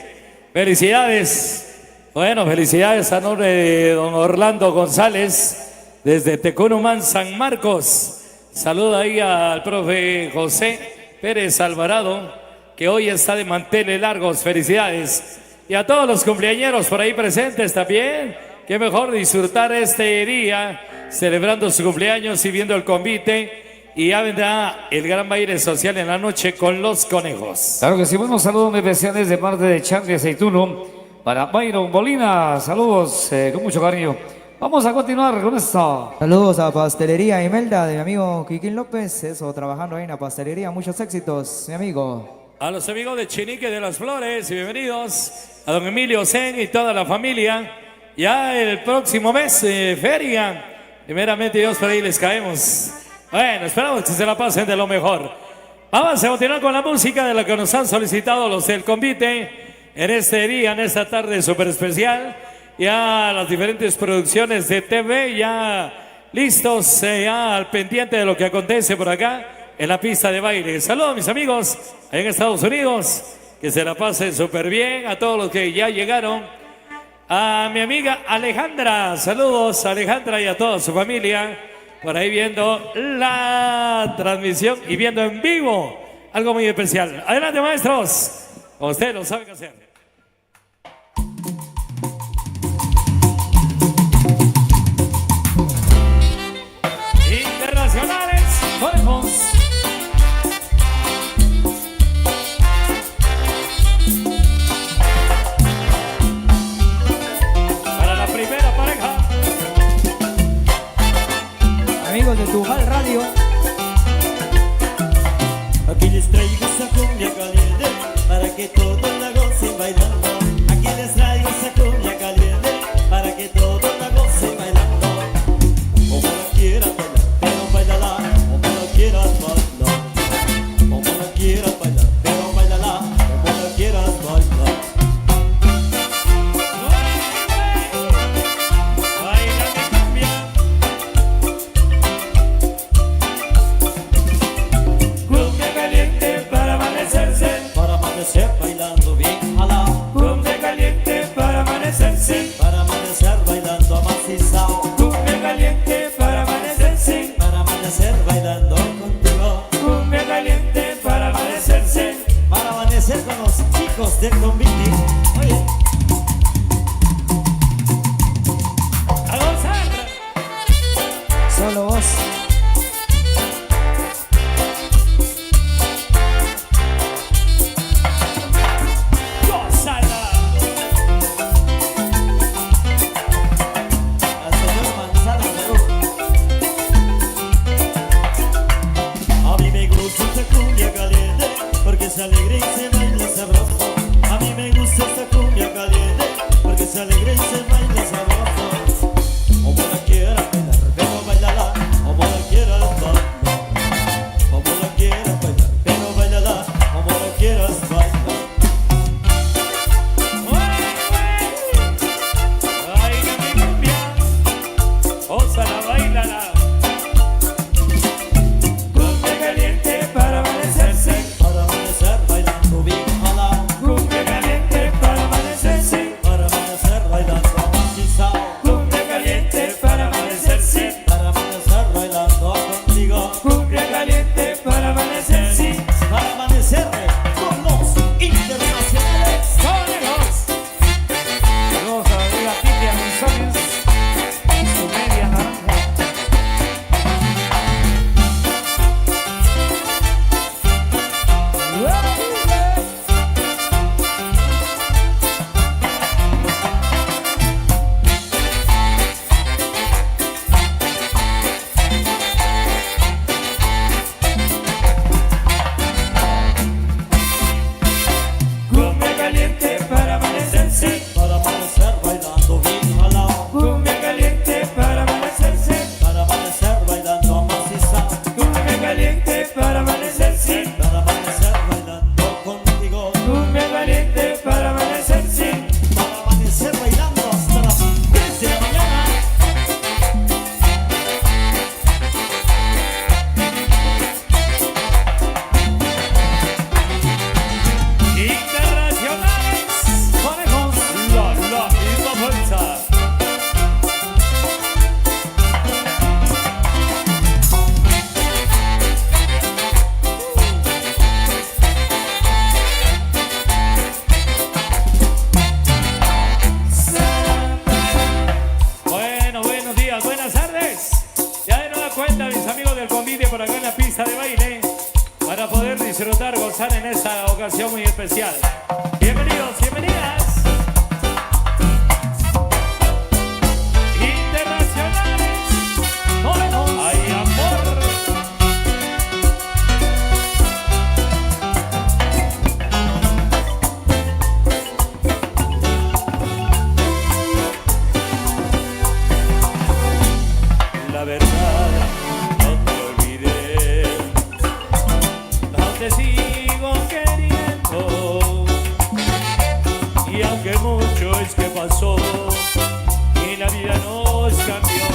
Felicidades. Bueno, felicidades a nombre de don Orlando González, desde Tecunumán, San Marcos. Saluda ahí al profe José Pérez Alvarado, que hoy está de manteles largos. Felicidades. Y a todos los cumpleañeros por ahí presentes también. Qué mejor disfrutar este día celebrando su cumpleaños y viendo el convite. Y ya vendrá el gran baile social en la noche con los conejos. Claro que sí, buenos saludos especiales de parte de Charlie Aceituno para Byron Molina. Saludos con mucho cariño. Vamos a continuar con esto. Saludos a Pastelería Imelda de mi amigo Quiquín López. Eso, trabajando ahí en la pastelería. Muchos éxitos, mi amigo. A los amigos de Chinique de las Flores, y bienvenidos. A don Emilio Zen y toda la familia. Ya el próximo mes, feria. Primeramente Dios, por ahí les caemos. Bueno, esperamos que se la pasen de lo mejor. Vamos a continuar con la música de la que nos han solicitado los del convite en este día, en esta tarde súper especial. Ya las diferentes producciones de TV ya listos, ya al pendiente de lo que acontece por acá en la pista de baile. Saludos mis amigos en Estados Unidos, que se la pasen súper bien. A todos los que ya llegaron. A mi amiga Alejandra, saludos a Alejandra y a toda su familia, por ahí viendo la transmisión y viendo en vivo algo muy especial. Adelante maestros, ustedes lo saben hacer. Internacionales, conejos. Amigos de Tujal Radio. Aquí les traigo esa cumbia caliente para que todos la gocen bailando. Aquí les traigo esa cumbia caliente para que todos la gocen bailando. Como la quieras bailar, pero bailala. Como la quieras bailar, como la quieras bailar, pero bailala. Como la quieras bailar. ocasión muy especial. Bienvenidos, bienvenidas. Internacionales. Ay, amor. La verdad, no te olvidé, no te sigo queriendo, y aunque mucho es que pasó y la vida nos cambió,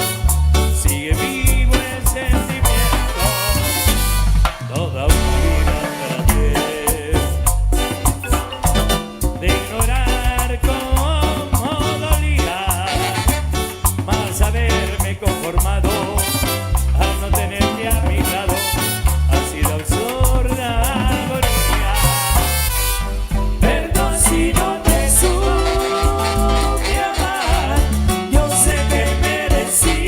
sigue vivo el sentimiento. Toda una vida traté de ignorar cómo dolía, más haberme conformado al no tenerte a mi lado. Ha sido absurda agonía. Perdón si no te supe amar, yo sé que merecías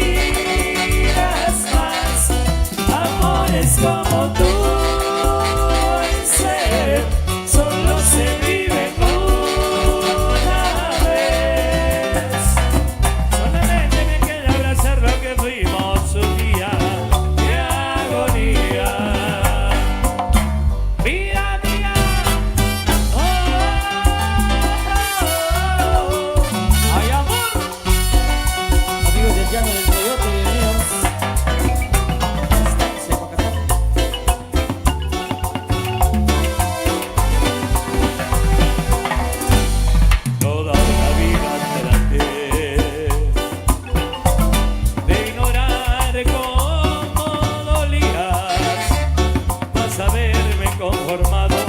más amores como tú. Sé, solo se vive una vez. Solamente me queda abrazar lo que fuimos un día de agonía. Vida mía, oh, oh, oh. Ay, amor. Amigos del llano del Coyote, bienvenidos. Toda una vida traté de ignorar cómo dolías, más haberme conformado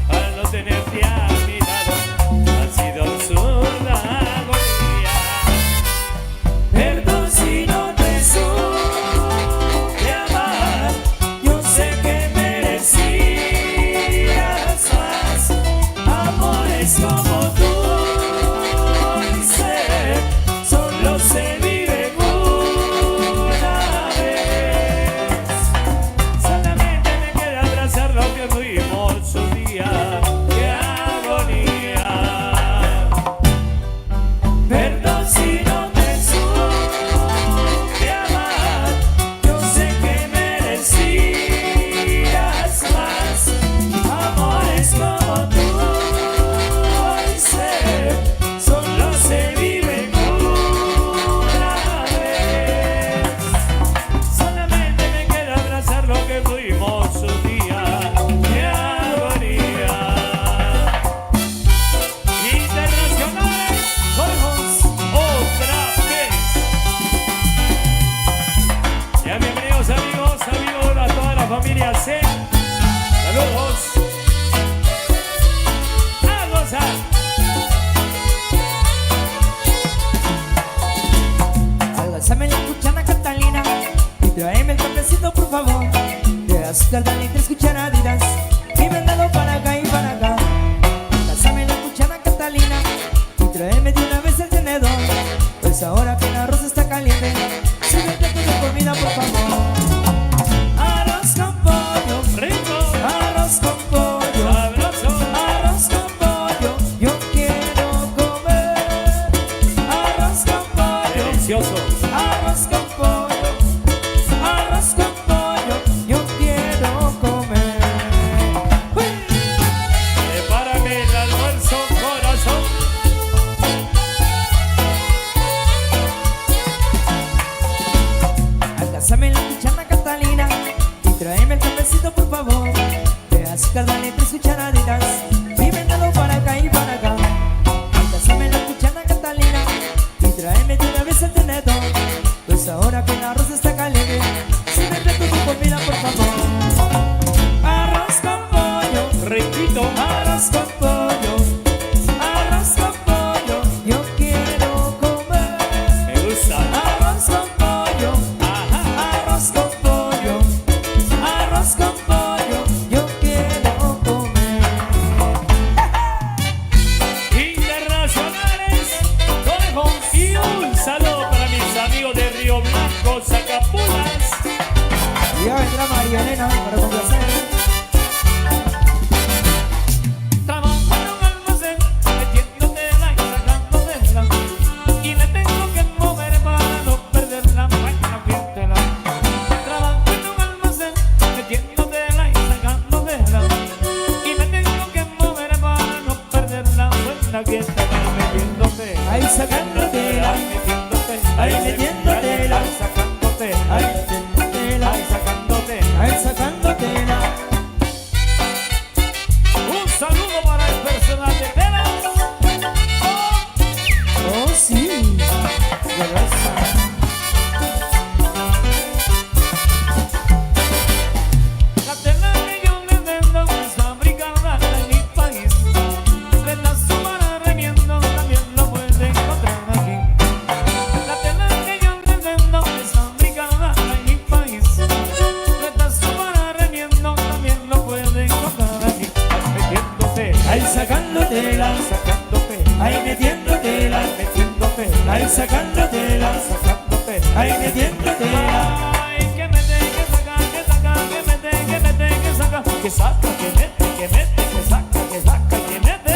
al no tenerte a mi lado. Ha sido absurda agonía. Perdón si no te supe amar, yo sé que merecías más amores como tú. Sé, solo se vive una vez. Solamente me queda abrazar lo que fuimos un día de agonía. Perdón si no te supe amar, yo sé que merecías más amores como tú. Sé, solo se vive una vez. Solamente me queda abrazar lo que fuimos un día de agonía. Internacionales, volvemos otra vez. Ya bienvenidos amigos, amigos a toda la familia C. Saludos. A gozar. Algázame la cuchara Catalina y tráeme el cafecito por favor. De azúcar dale 3 cucharaditas y vendalo para acá y para acá. Algázame la cuchara Catalina y tráeme de una vez el tenedor. Pues ahora que el arroz está caliente, sírvete tu comida por favor. Arroz con pollo, Rico, arroz con pollo, sabroso, arroz con pollo, yo quiero comer. Arroz con pollo. delicioso. Arroz con pollo, arroz con pollo, yo quiero comer. ¡Uy! Prepárame el almuerzo, corazón. Alcázame la cuchara Catalina y tráeme el cafecito por favor. De azúcar dale 3 cucharaditas y véndalo para acá y para acá. Alcázame la cuchara Catalina y tráeme de una vez el tenedor. Pues ahora que el arroz está caliente, sírvete tu comida por favor. Arroz con pollo, Riquito. arroz con pollo, arroz con pollo, yo quiero comer. Me gusta. Arroz con pollo, Ajá. arroz con pollo, arroz con pollo, yo quiero comer. Internacionales, conejos. Y un saludo para mis amigos de Río Blanco, Zacapulas. Y ya vendrá María Elena para complacer. tiembla tela, ay, que tiembla tela. Ay, que mete, que saca, que saca, que mete, que mete, que saca, que saca, que mete, que mete, que saca, que saca, que mete.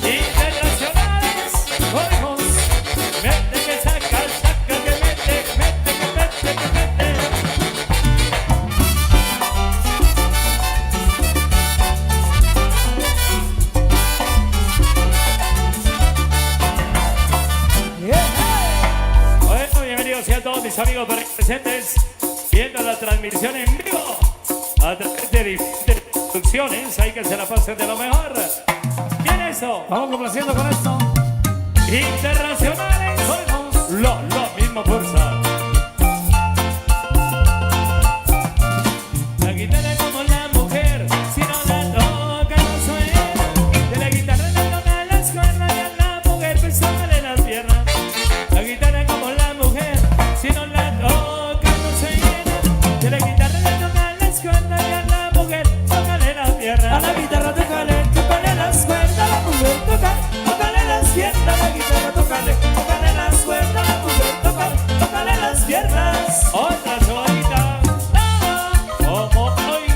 Internacionales, oigos, mete que saca, saca que mete, mete que mete, que mete. Bueno, bienvenidos a todos mis amigos presentes viendo la transmisión en vivo a través de diferentes producciones. Hay que se la pasen de lo mejor. Bien eso. Vamos complaciendo con esto. Internacionales, oigos, lo mismo fuerza. La guitarra como la mujer, si no la toca no suena. De la guitarra le tocan las cuerdas y a la mujer pues sale las piernas. La guitarra como la mujer, si no la toca no suena. De la guitarra le tocan las cuerdas y a la mujer tócale las piernas. A la guitarra tócale las cuerdas, la mujer tócale las piernas. La guitarra tócale las cuerdas, la mujer tócale las piernas. Otra solita, como hoy.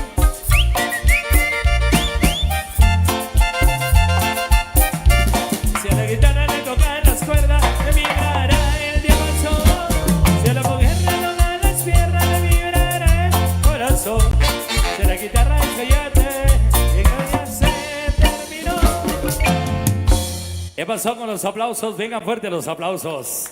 Si a la guitarra le tocan las cuerdas, le vibrará el diapasón. Si a la mujer le tocan las piernas, le vibrará el corazón. Si a la guitarra es cállate, y que ya se terminó. ¿Qué pasó con los aplausos? Vengan fuertes los aplausos.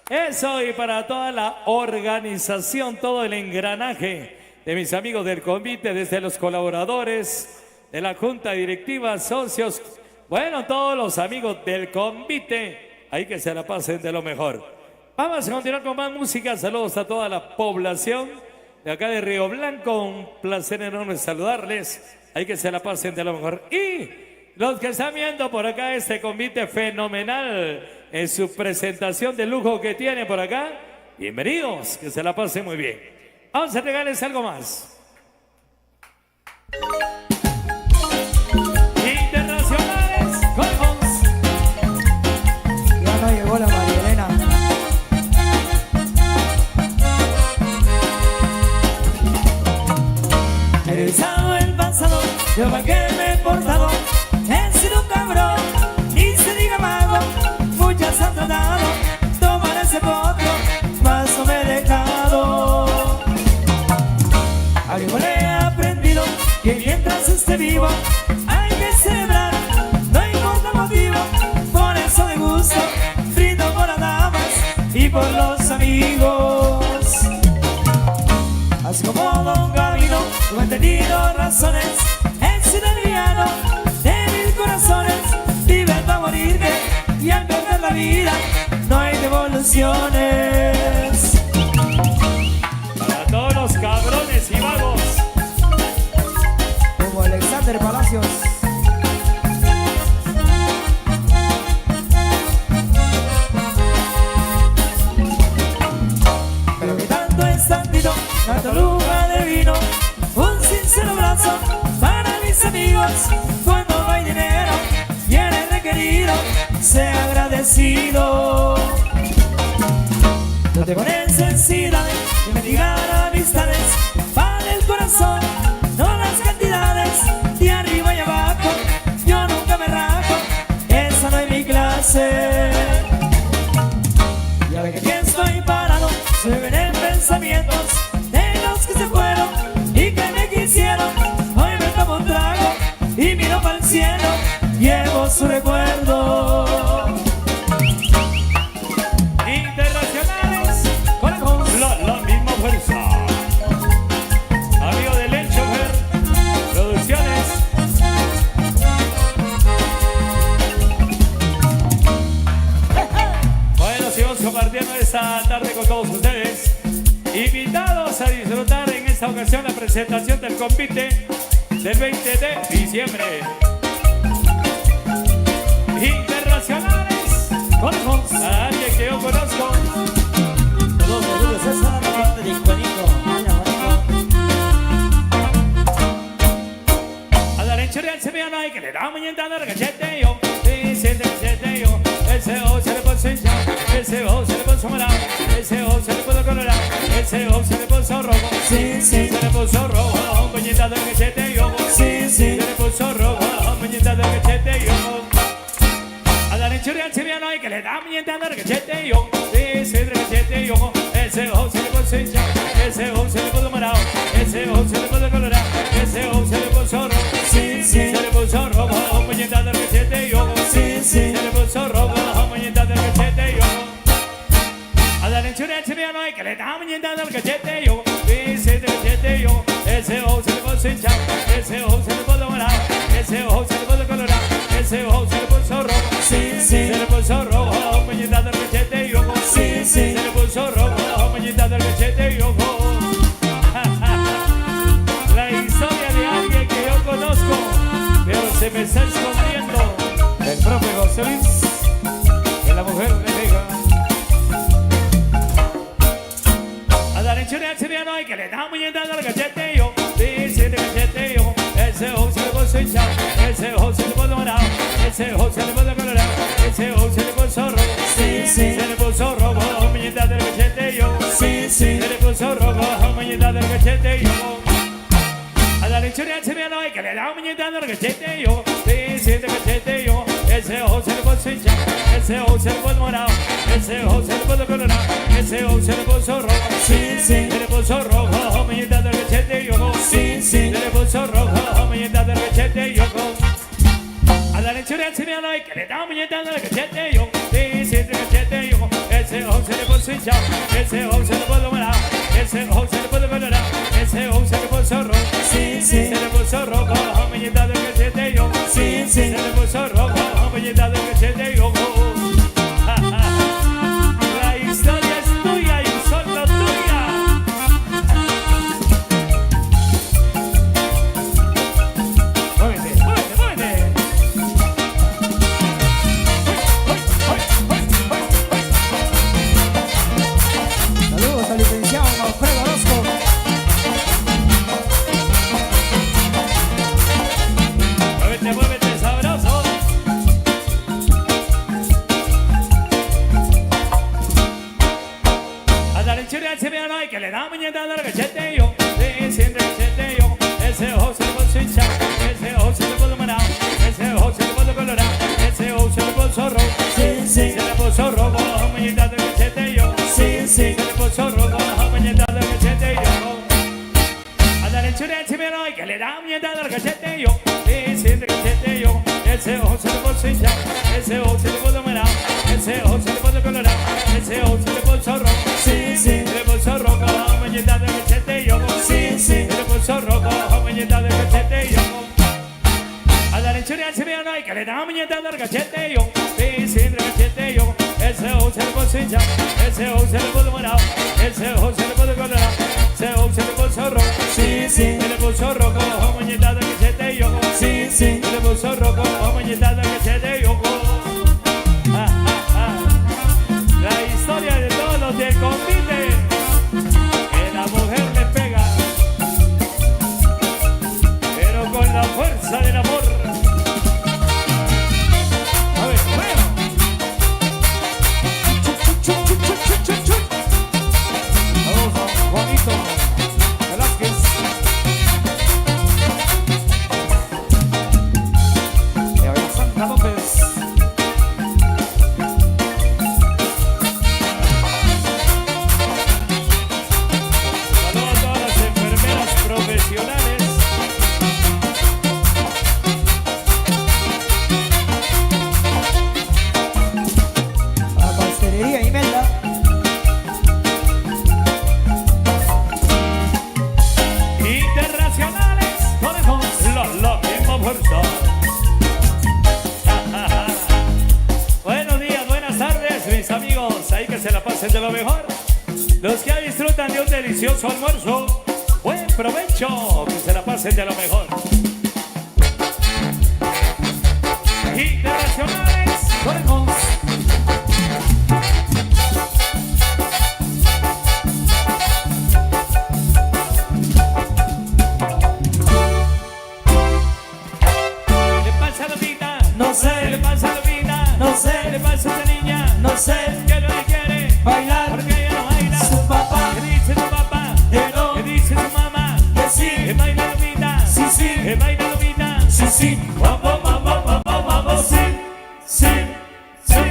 Eso, y para toda la organización, todo el engranaje de mis amigos del convite, desde los colaboradores, de la junta directiva, socios, bueno, todos los amigos del convite, ahí que se la pasen de lo mejor. Vamos a continuar con más música. Saludos a toda la población de acá de Río Blanco, un placer enorme saludarles, ahí que se la pasen de lo mejor. Y los que están viendo por acá este convite fenomenal en su presentación de lujo que tiene por acá, bienvenidos, que se la pasen muy bien. Vamos a regalarles algo más. Internacionales, vamos. Ya no llegó la María Elena. He revisado el pasado, yo pa' que me he portado. He sido un cabrón, ni se diga mago. Muchas han tratado, tomar ese potro, más no me he dejado. Algo le he aprendido, que mientras esté vivo hay que celebrar, no importa el motivo. Por eso de gusto brindo por las damas y por los amigos. Así como Don Gavino, no he tenido razones. He sido el villano de mil corazones. Vive para morirte y al perder la vida no hay devoluciones. Para todos los cabrones y vagos. Como Alexander Palacios. Pero que tanto es tantito, tanta luja de vino. Un sincero abrazo para mis amigos. Cuando no hay dinero y eres requerido, sea agradecido. No tengo necesidad de mendigar amistades. Vale el corazón, no las cantidades. De arriba y abajo, yo nunca me rajo. Esa no es mi clase. Y ahora que aquí estoy parado, se ven en pensamientos de los que se fueron y que me quisieron. Hoy me tomo un trago y miro para el cielo. Llevo su recuerdo. Internacionales, la misma fuerza. Amigo de Lenchover Producciones. Bueno, seguimos compartiendo esta tarde con todos ustedes. Invitados a disfrutar en esta ocasión la presentación del convite del 20 de diciembre. Internacionales, conejos, a alguien que yo conozco. Saludos de Julio César, de parte de Juanito. Vaya, Juanito. A la derecha del sevillano hay que le da mañana al cachete yo. Dice el cachete yo. Ese ojo se le puso hinchar, ese ojo se le puso morado, ese ojo se le puso colorado, ese ojo se le puso rojo. Sí, sí. Se le puso rojo, mañana del cachete yo. Sí, sí. Se le puso rojo, mañana del cachete yo. A la derecha del sevillano hay que le da mañana al cachete yo. Dice el cachete yo. Ese ojo se le puso hinchar, ese ojo se le puso morado, ese ojo se le puso colorado, ese ojo se le puso rojo. Sí, sí. Se le puso rojo, mañana del cachete yo. Sí, sí. Se le puso rojo, mañana del cachete yo. A la derecha del sevillano hay que le da mañana del cachete yo. Dice el cachete yo. Ese ojo se le puso hinchar, ese ojo se le puso morado, ese ojo se le puso colorado, ese ojo se le puso rojo. Sí, sí. Se le puso rojo, mañana del cachete yo. Sí, sí. Se le puso rojo, mañana del cachete yo. La historia de alguien que yo conozco, pero se me está escondiendo. El profe José Luis, que la mujer le pega. A la derecha del sevillano hay que le da mañana del cachete yo. Dice el cachete yo. Ese ojo se le puso hinchado, ese ojo se le puso morado, ese ojo se le puso colorado, ese ojo se le puso rojo. Sí, sí. Se le puso rojo, mañana del cachete yo. Sí, sí. Se le puso rojo, mañana del cachete yo. A la derecha del sevillano hay que le da mañana del cachete yo. Dice el cachete yo. Ese ojo se le puso hinchado, ese ojo se le puso morado, ese ojo se le puso colorado, ese ojo se le puso rojo. Sí, sí. Se le puso rojo, mañana del cachete yo. Sí, sí. Se le puso rojo, mañana del cachete yo. A la derecha del sevillano hay que le da mañana del cachete yo. Dice el cachete yo. Ese ojo se le puso hinchado, ese ojo se le puso morado, ese ojo se le puso colorado, ese ojo se le puso rojo. Sí, sí. Se le puso rojo, mañana del cachete yo. Sí, sí. Se le puso rojo, mañana del cachete yo. La historia es tuya y solo tuya. Muévete, muévete, muévete. Saludos al licenciado Alfredo Orozco. Muévete, muévete, sabroso. A la derecha del sevillano hay que le da mañana del cachete yo. Dice el cachete yo. Ese ojo se le puso hinchado, ese ojo se le puso morado, ese ojo se le puso colorado, ese ojo se le puso rojo. Sí, sí. Se le puso rojo, mañana del cachete yo. Sí, sí. Se le puso rojo, mañana del cachete yo. A la derecha del sevillano hay que le da mañana del cachete yo. Dice el cachete yo. Ese ojo se le puso hinchado, ese ojo se le puso morado, ese ojo se le puso colorado, ese ojo se le puso rojo. Sí, sí. Se le puso rojo, mañana del cachete yo. Sí, sí. Se le puso rojo, mañana del cachete yo. A la derecha del sevillano hay que le da mañana del cachete yo. Dice el cachete yo. Ese ojo se le puso hinchado, ese ojo se le puso morado, ese ojo se le puso colorado, ese ojo se le puso rojo. Sí, sí. Se le puso rojo, mañana del cachete yo. Sí, sí. Se le puso rojo, mañana del cachete yo. La historia de todos los del convite, que la mujer le pega, pero con la fuerza del amor. A ver, bueno. Saludos a Juanito Velázquez. Y a ver, Santa López. Saludos a todas las enfermeras profesionales. A Pastelería Imelda. Internacionales, conejos, la misma fuerza. Buenos días, buenas tardes, mis amigos. Ahí que se la pasen de lo mejor. Los que disfrutan de un delicioso almuerzo, buen provecho, que se la pasen de lo mejor. Internacionales, no sé, ¿Qué le pasa a la vida? No sé. ¿Qué le pasa a esta niña? no sé, ¿Qué no le quiere? bailar, ¿Por qué ella no baila? su papá, ¿Qué dice tu papá? que no, ¿Qué dice tu mamá? que sí, Que baila la vida. sí, sí, Que baila la vida. sí, sí, vamos, vamos, vamos, vamos, sí, sí, sí,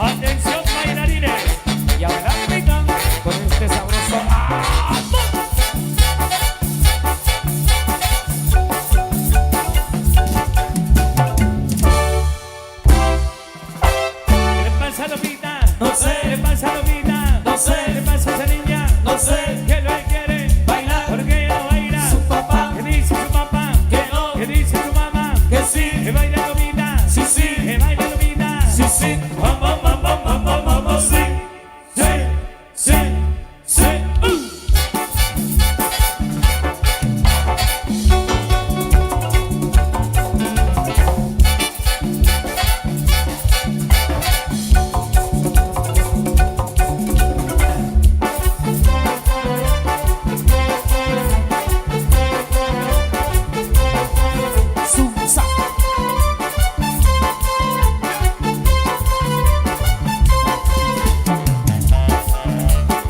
Atención bailarines. Y ahora vengan con este sabroso. ¿Qué le pasa a la vida? No sé. ¿Qué le pasa a la vida? No sé. ¿Qué le pasa a esa niña? no sé, ¿Qué no le quiere? bailar, ¿Por qué ella no baila? su papá, ¿Qué dice tu papá? que no, ¿Qué dice tu mamá? que sí, Que baila la vida. sí, sí, Que baila la vida. sí, sí, vamos, vamos, vamos, vamos, sí, sí, sí, sí, Susa.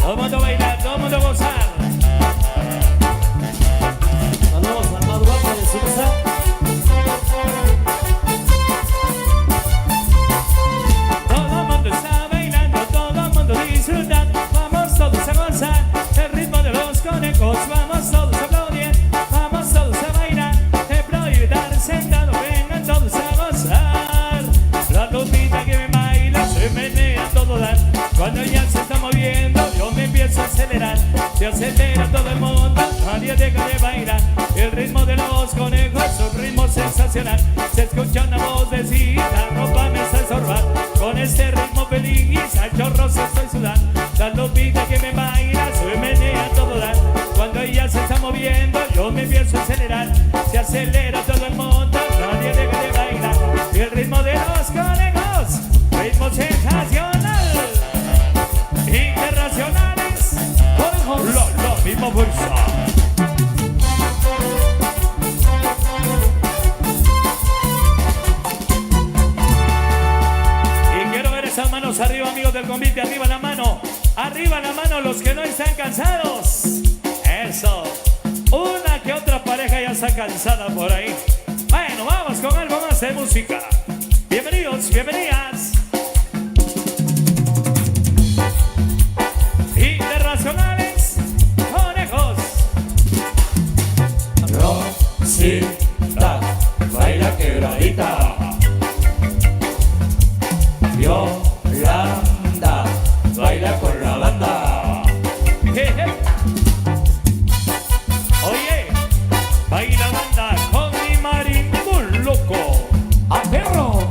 Todo el mundo bailar, todo el mundo gozar. Saludos al más guapo de Susa. Todo el mundo está bailando, todo el mundo disfruta. Vamos todos a gozar el ritmo de los conejos. Vamos todos a aplaudir, vamos todos a bailar. Te prohíbe estar sentado, vengan todos a gozar. La lupita que me baila se menea a todo dar. Cuando ella se está moviendo, yo me empiezo a acelerar. Se acelera todo el mundo, nadie deja de bailar. El ritmo de los conejos es un ritmo sensacional. Se escucha una voz decir, la ropa me está estorbando. Con este ritmo feliz, al chorro se estoy sudando. La lupita que me baila se menea a todo dar. Cuando ella se está moviendo, yo me empiezo a acelerar. Se acelera todo el mundo, nadie deja de bailar. Y el ritmo de los conejos, ritmo sensacional. Internacionales, conejos, la misma fuerza. Y quiero ver esas manos arriba, amigos del convite. Arriba la mano los que no están cansados. Eso. Una que otra pareja ya está cansada por ahí. Bueno, vamos con algo más de música. Bienvenidos, bienvenidas. Internacionales, conejos. Rosita, baila quebradita. Yolanda, baila con la banda. Jeje. Oye, baila banda con mi marín muy loco. ¡A perro!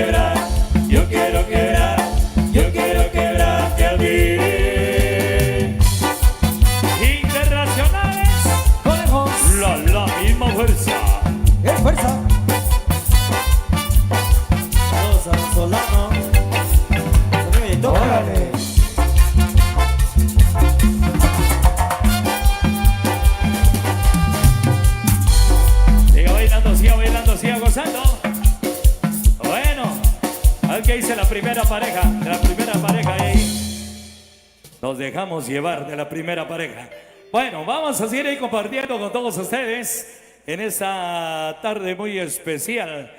quebrar, yo quiero quebrar, yo quiero quebrarte a ti. Internacionales, Conejos, la misma fuerza. es fuerza. Los Solano. Sonido y toca. Órale. Siga bailando, siga gozando. Bueno, al que hice la primera pareja, ahí. Nos dejamos llevar de la primera pareja. Bueno, vamos a seguir ahí compartiendo con todos ustedes en esta tarde muy especial.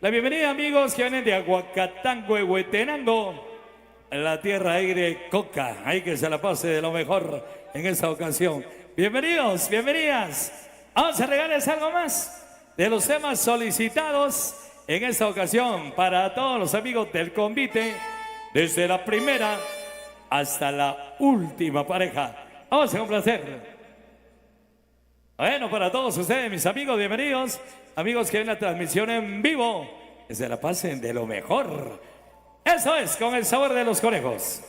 La bienvenida, amigos que vienen de Aguacatango, Huehuetenango, la tierra aire coca. Hay que se la pase de lo mejor en esta ocasión. Bienvenidos, bienvenidas. Vamos a regalarles algo más de los temas solicitados en esta ocasión para todos los amigos del convite, desde la primera hasta la última pareja. Vamos a complacer. Bueno, para todos ustedes, mis amigos, bienvenidos. Amigos que ven la transmisión en vivo, que se la pasen de lo mejor. Eso es, con el sabor de los conejos.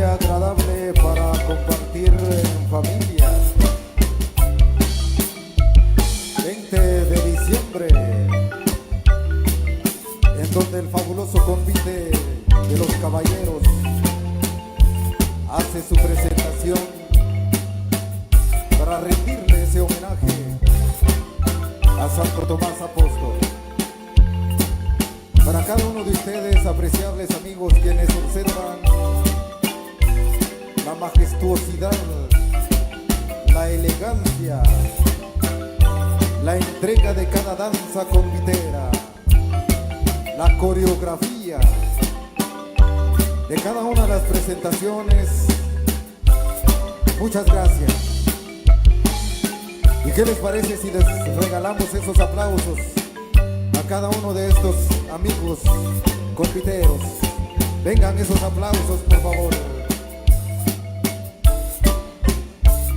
agradable para compartir en familia. 20 de diciembre, en donde el fabuloso convite de los caballeros hace su presentación para rendirle ese homenaje a Santo Tomás Apóstol. Para cada uno de ustedes, apreciables amigos, quienes observan la majestuosidad, la elegancia, la entrega de cada danza convitera, la coreografía de cada una de las presentaciones. Muchas gracias. ¿Y qué les parece si les regalamos esos aplausos cada uno de estos amigos confiteros. Vengan esos aplausos, por favor.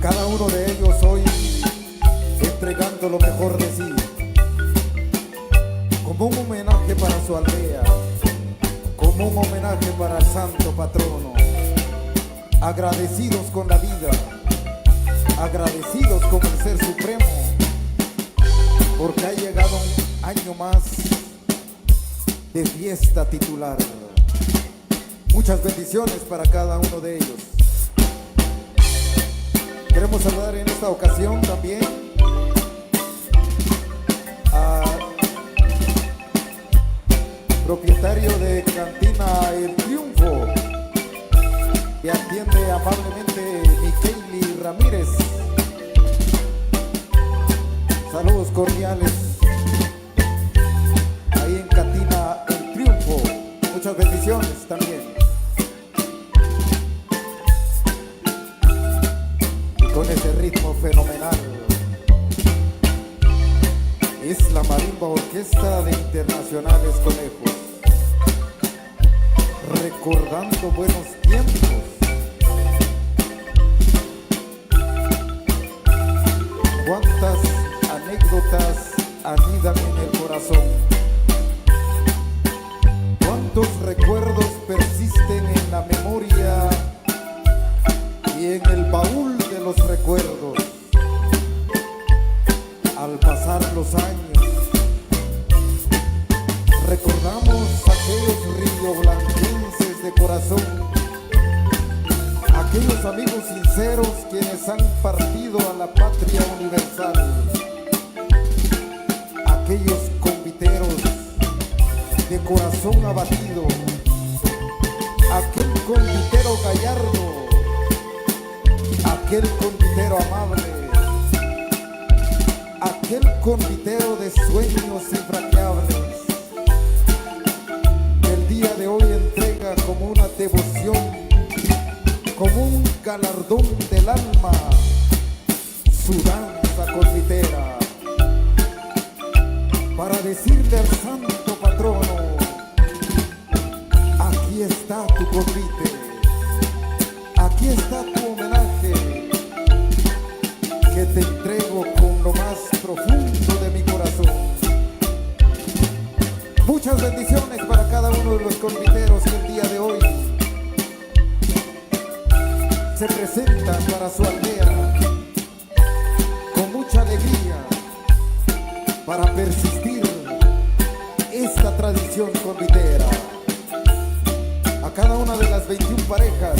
Cada uno de ellos hoy entregando lo mejor de sí, como un homenaje para su aldea, como un homenaje para el santo patrono. Agradecidos con la vida, agradecidos con el Ser Supremo, porque ha llegado un año más de fiesta titular. Muchas bendiciones para cada uno de ellos. Queremos saludar en esta ocasión también al propietario de Cantina El Triunfo, que atiende amablemente Mikeili Ramírez. Saludos cordiales ahí en Cantina El Triunfo. Muchas bendiciones también. Y con ese ritmo fenomenal es la Marimba Orquesta de Internacionales Conejos, recordando buenos tiempos. Cuántas anécdotas anidan en el corazón, cuántos recuerdos persisten en la memoria y en el baúl de los recuerdos. Al pasar los años, recordamos aquellos rioblanquenses de corazón, aquellos amigos sinceros quienes han partido a la patria universal, aquellos conviteros de corazón abatido, aquel convitero gallardo, aquel convitero amable, aquel convitero de sueños infranqueables, que el día de hoy entrega como una devoción, como un galardón del alma, su danza convitera, para decirle al santo patrono: aquí está tu convite, aquí está tu homenaje, que te entrego con lo más profundo de mi corazón. Muchas bendiciones para cada uno de los conviteros que el día de hoy se presentan para su aldea con mucha alegría para persistir esta tradición convitera. A cada una de las 21 parejas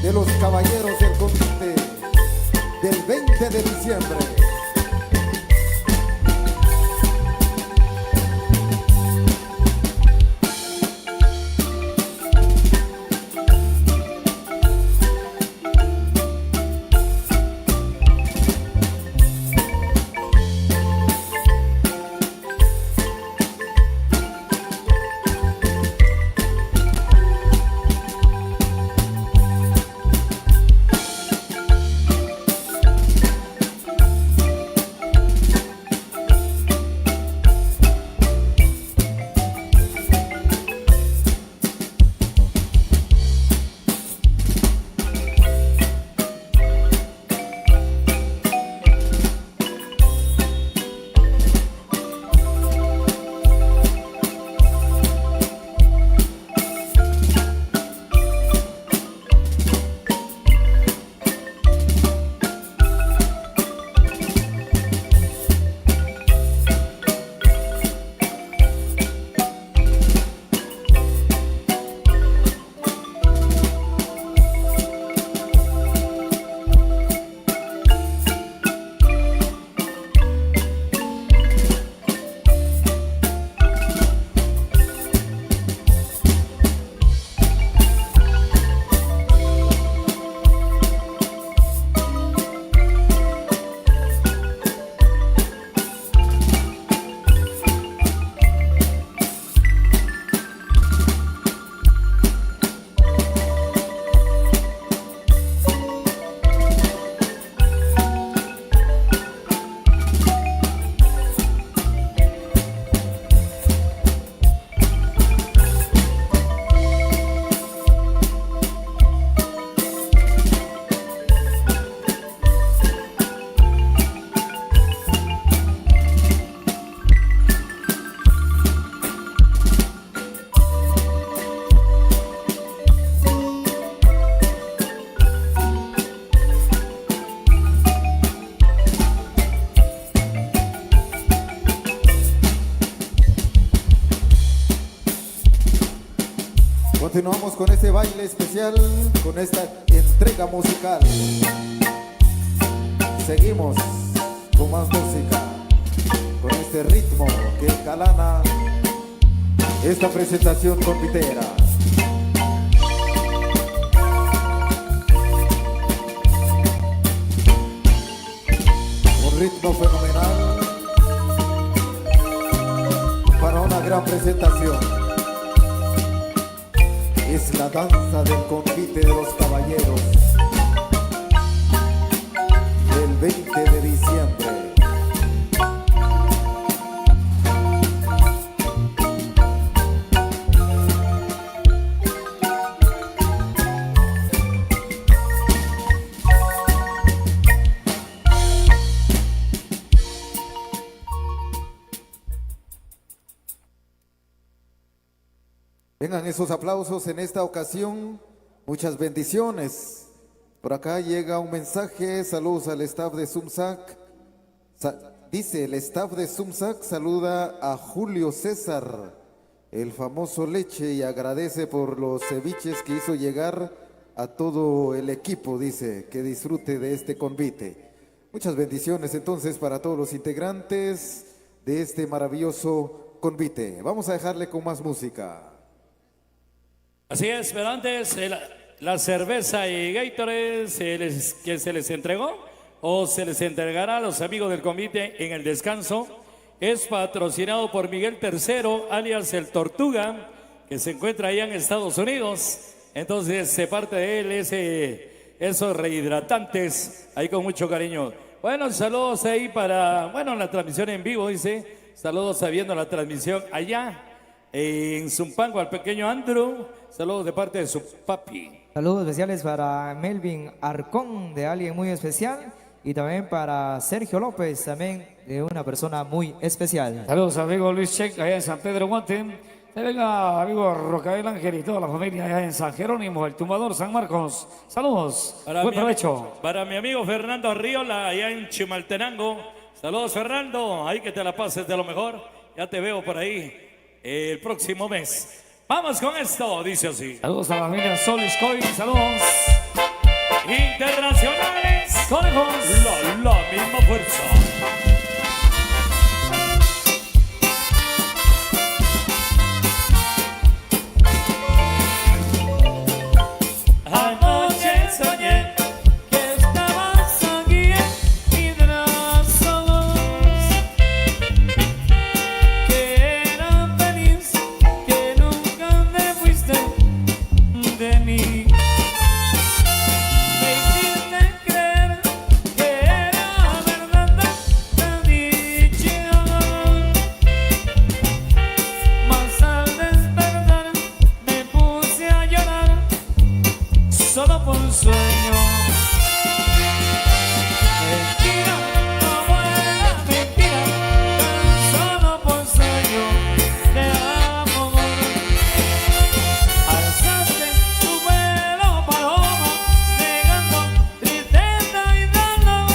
de los caballeros del convite del 20 de diciembre. Continuamos con este baile especial, con esta entrega musical. Seguimos con más música, con este ritmo que engalana esta presentación convitera. Un ritmo fenomenal para una gran presentación. Es la danza del convite de los caballeros del 20 de diciembre. Vengan esos aplausos en esta ocasión, muchas bendiciones. Por acá llega un mensaje, saludos al staff de Sumsac. Dice el staff de Sumsac saluda a Julio César, el famoso Leche, y agradece por los ceviches que hizo llegar a todo el equipo, dice, que disfrute de este convite. Muchas bendiciones entonces para todos los integrantes de este maravilloso convite. Vamos a dejarle con más música. Así es, pero antes la cerveza y Gatorade que se les entregó o se les entregará a los amigos del convite en el descanso. Es patrocinado por Miguel III, alias el Tortuga, que se encuentra allá en Estados Unidos. Entonces se parte de él esos rehidratantes, ahí con mucho cariño. Bueno, saludos ahí para, la transmisión en vivo, dice. Saludos viendo la transmisión allá en Zumpango al pequeño Andrew. Saludos de parte de su papi. Saludos especiales para Melvin Arcón, de alguien muy especial. Y también para Sergio López, también de una persona muy especial. Saludos, amigo Luis Check, allá en San Pedro Guante. Que venga, amigo Rocael Ángel y toda la familia allá en San Jerónimo, el Tumbador, San Marcos. Saludos, buen provecho. Para mi amigo Fernando Arriola, allá en Chimaltenango. Saludos, Fernando, ahí que te la pases de lo mejor. Ya te veo por ahí el próximo mes. Vamos con esto, dice así. Saludos a la familia Soliscoy, saludos. Internacionales, conejos, la misma fuerza. Anoche soñé que estabas aquí en mis brazos, que era feliz, que nunca te fuiste de mí. Me hiciste creer que era verdad la dicha, mas al despertar me puse a llorar solo por un sueño. Mentira, no era mentira, tan solo por un sueño de amor. Alzaste tu vuelo, paloma, negando tristeza y dolor.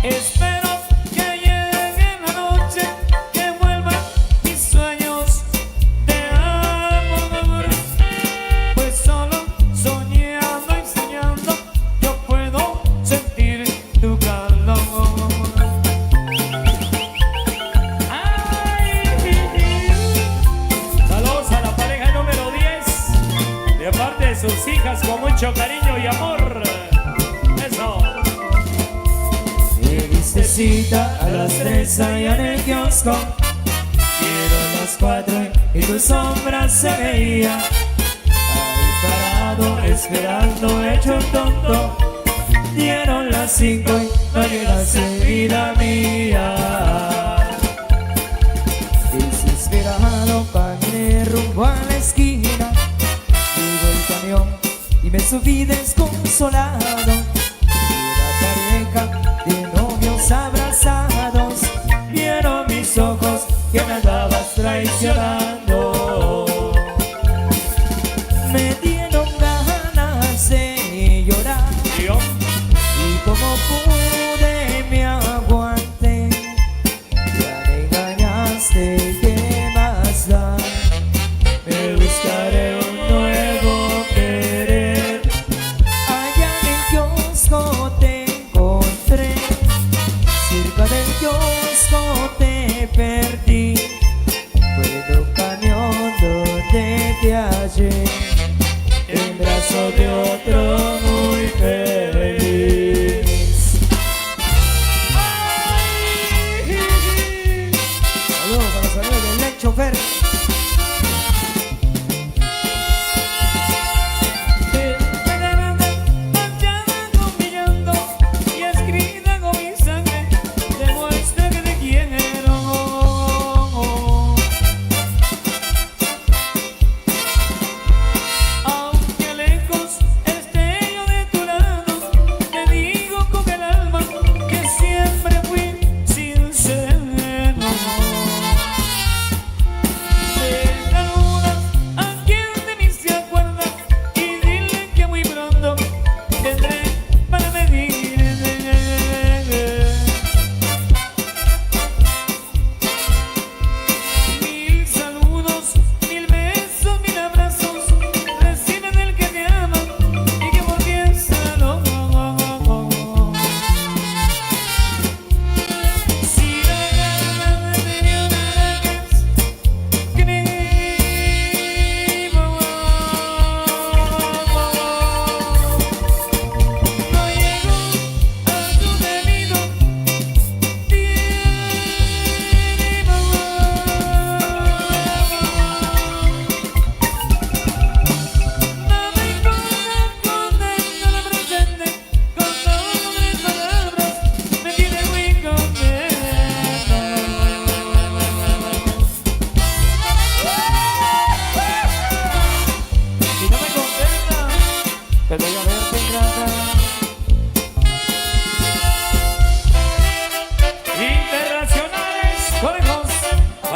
Espero que llegue la noche, que vuelvan mis sueños de amor. Pues solo soñando y soñando yo puedo sentir tu calor. Saludos a la pareja número 10, de parte de sus hijas con mucho cariño y amor. Eso. Me diste cita a las 3 allá en el kiosco, y a las 4 y tu sombra se veía. Ahí parado, esperando, hecho un tonto. Dieron las 5 y no llegaste, vida mía. Desesperado, caminé rumbo a la esquina. Llegó el camión y me subí desconsolado. Una pareja de novios abrazados, vieron mis ojos que me andabas traicionando. Me dieron ganas de llorar, Tío. y como pude me aguanté. Ya me engañaste, ¿qué más da? Me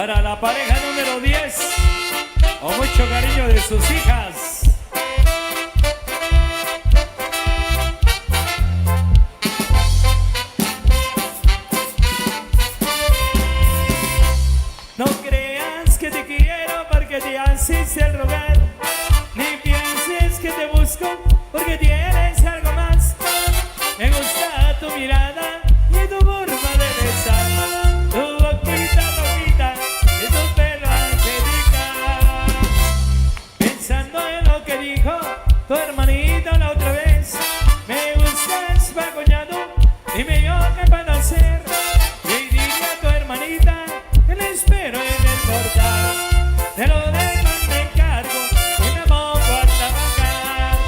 Para la pareja número 10, con mucho cariño de sus hijas. No creas que te quiero porque te haces el rogar, ni pienses que te busco porque tienes algo más. Me gusta tu mirada y tu forma de besar, tu boquita rojita y tu pelo angelical. Pensando en lo que dijo tu hermanito la otra vez, me gustas pa' coñado, dime yo qué puedo hacer. Y dile a tu hermanita que la espero en el portal, te lo demás me encargo y me pongo a trabajar.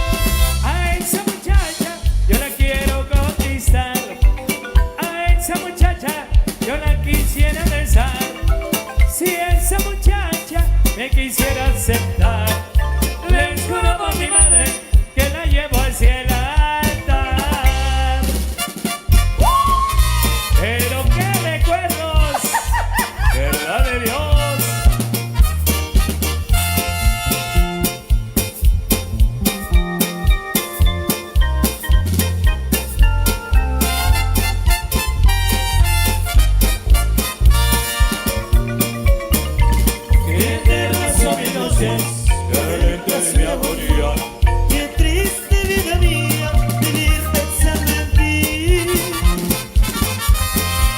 A esa muchacha yo la quiero conquistar, a esa muchacha yo la quisiera besar. Si esa muchacha me quisiera aceptar, le juro por mi madre que la llevo hacia el altar. Pero qué recuerdos, verdad de Dios. Qué eternas son mis noches, qué lenta es mi agonía. Qué triste vida mía vivir pensando en ti,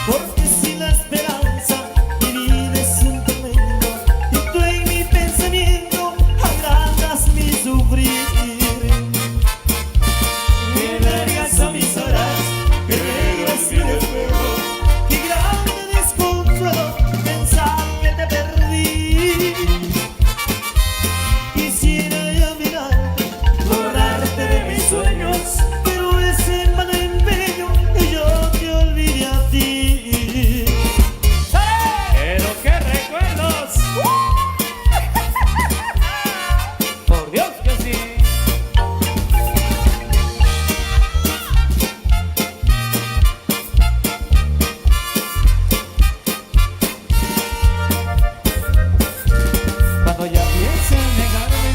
porque sin la esperanza mi vida es un tormento y tú en mi pensamiento agrandas mi sufrir. Qué largas son mis horas, qué negro es mi desvelo, qué grande desconsuelo pensar que te perdí. Quisiera yo mirarte, borrarte de mis sueños, pero es en vano empeño que yo te olvide a ti. Pero qué recuerdos. Por Dios que sí. Cuando ya pienses en negarme,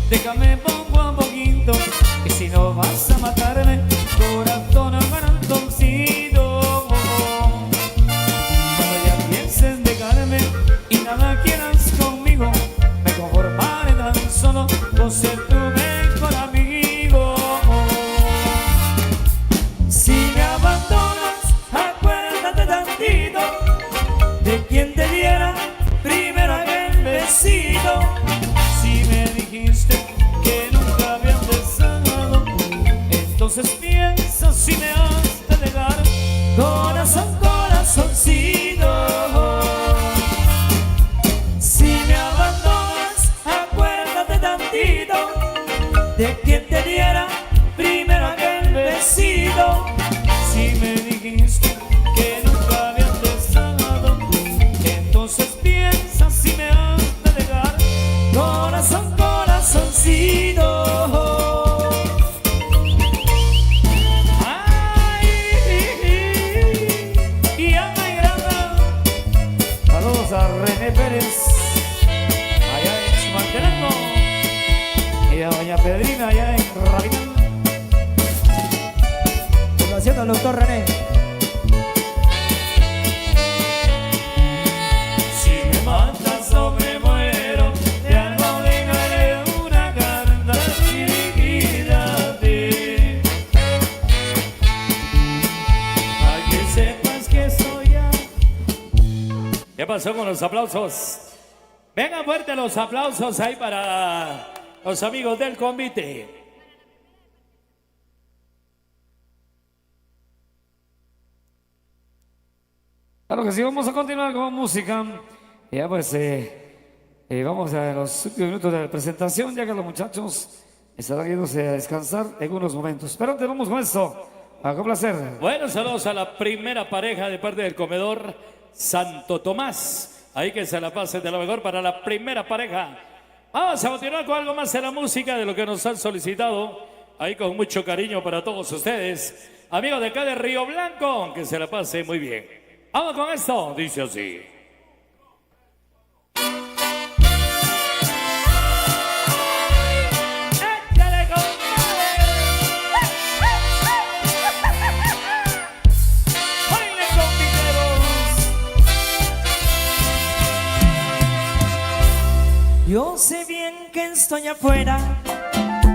déjame poco a poquito. Y si no vas a matarme, corazón amarantoncito. Cuando ya pienses en dejarme y nada quieras conmigo, me conformaré tan solo con ser tu mejor amigo. Si me abandonas, acuérdate tantito de quien te diera primero aquel besito. Si me dijiste que nunca habían besado, entonces piensa si me has de dejar. Corazón, corazoncito. Si me abandonas, acuérdate tantito de quien te diera primero aquel besito. Si me dijiste que nunca habían besado, entonces piensa si me has de dejar. Corazón, corazoncito. Ay, y Ana y Grana. Saludos a René Pérez, allá en Chimaltenango, y a doña Pedrina, allá en Rabinal. Fundación del doctor René. Si me matas o me muero, te algo dejaré una carta dirigida a ti, para que sepas que soy ya. ¿Qué pasó con los aplausos? Vengan fuerte los aplausos ahí para los amigos del convite. Claro que sí, vamos a continuar con música. Ya pues, vamos a los últimos minutos de la presentación, ya que los muchachos estarán yéndose a descansar en unos momentos. Pero antes vamos con esto, a complacer. Bueno, saludos a la primera pareja de parte del comedor Santo Tomás. Ahí que se la pasen de lo mejor para la primera pareja. Vamos a continuar con algo más de la música de lo que nos han solicitado. Ahí con mucho cariño para todos ustedes. Amigos de acá de Río Blanco, que se la pase muy bien. Vamos con esto, dice así. Yo sé bien que estoy afuera,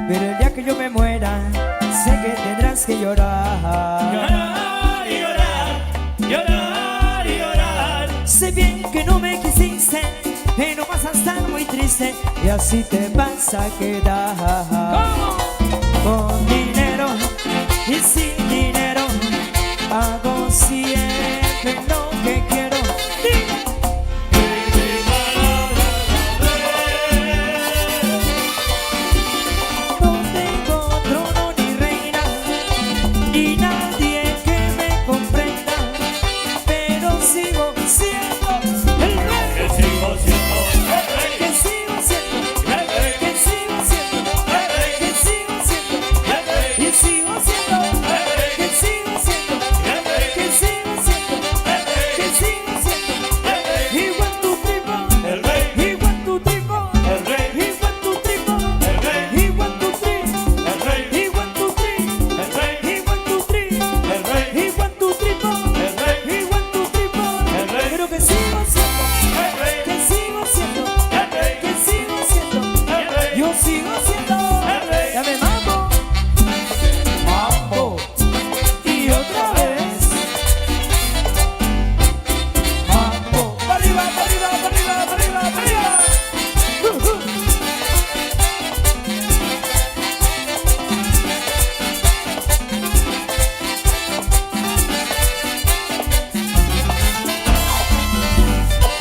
pero el día que yo me muera, sé que tendrás que llorar. Llorar y llorar, llorar y llorar. Sé bien que no me quisiste, pero vas a estar muy triste y así te vas a quedar. ¿Cómo? Con dinero y sin dinero, hago siempre lo que quiero. No tengo trono ni reina, ni nadie que me comprenda, pero sigo siendo el rey. Que sigo siendo el rey. Que sigo siendo, El rey. que sigo siendo, El rey. que sigo siendo, El rey. y sigo siendo, El rey. que sigo siendo, El rey. que sigo siendo, El rey. que sigo siendo. El rey. He went to triple, El rey. he went to triple, El rey. he went to triple, El rey. he went to three, El rey. he went to three, El rey. he went to three, El rey. he went to triple, El rey. he went to triple. El rey. Pero que sigo siendo, El rey. que sigo siendo, El rey. que sigo siendo, El rey. yo sigo siendo. El rey. Dame mambo, mambo, y otra vez. Mambo, para arriba, para arriba, para arriba, para arriba, para arriba.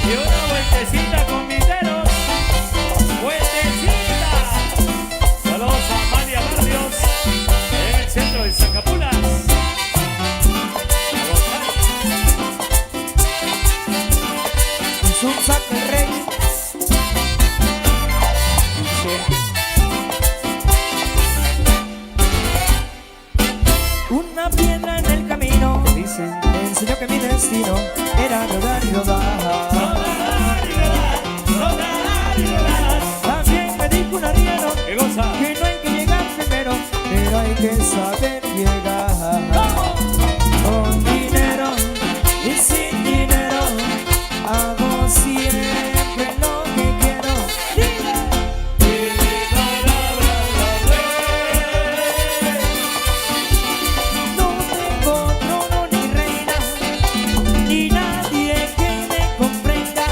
Y una vueltecita con Viteros. Vueltecita. Saludos a Amalia Barrios en el centro de Zacapulas. Es un saque rey. Una piedra en el camino, dicen, me enseñó que mi destino era rodar y rodar. Rodar y rodar, rodar y rodar. También me dijo un arriero ¿Qué cosa? que no hay que llegar primero, pero hay que saber llegar. Con dinero y sin dinero, hago siempre lo que quiero. Dile. No tengo trono ni reina, ni nadie que me comprenda,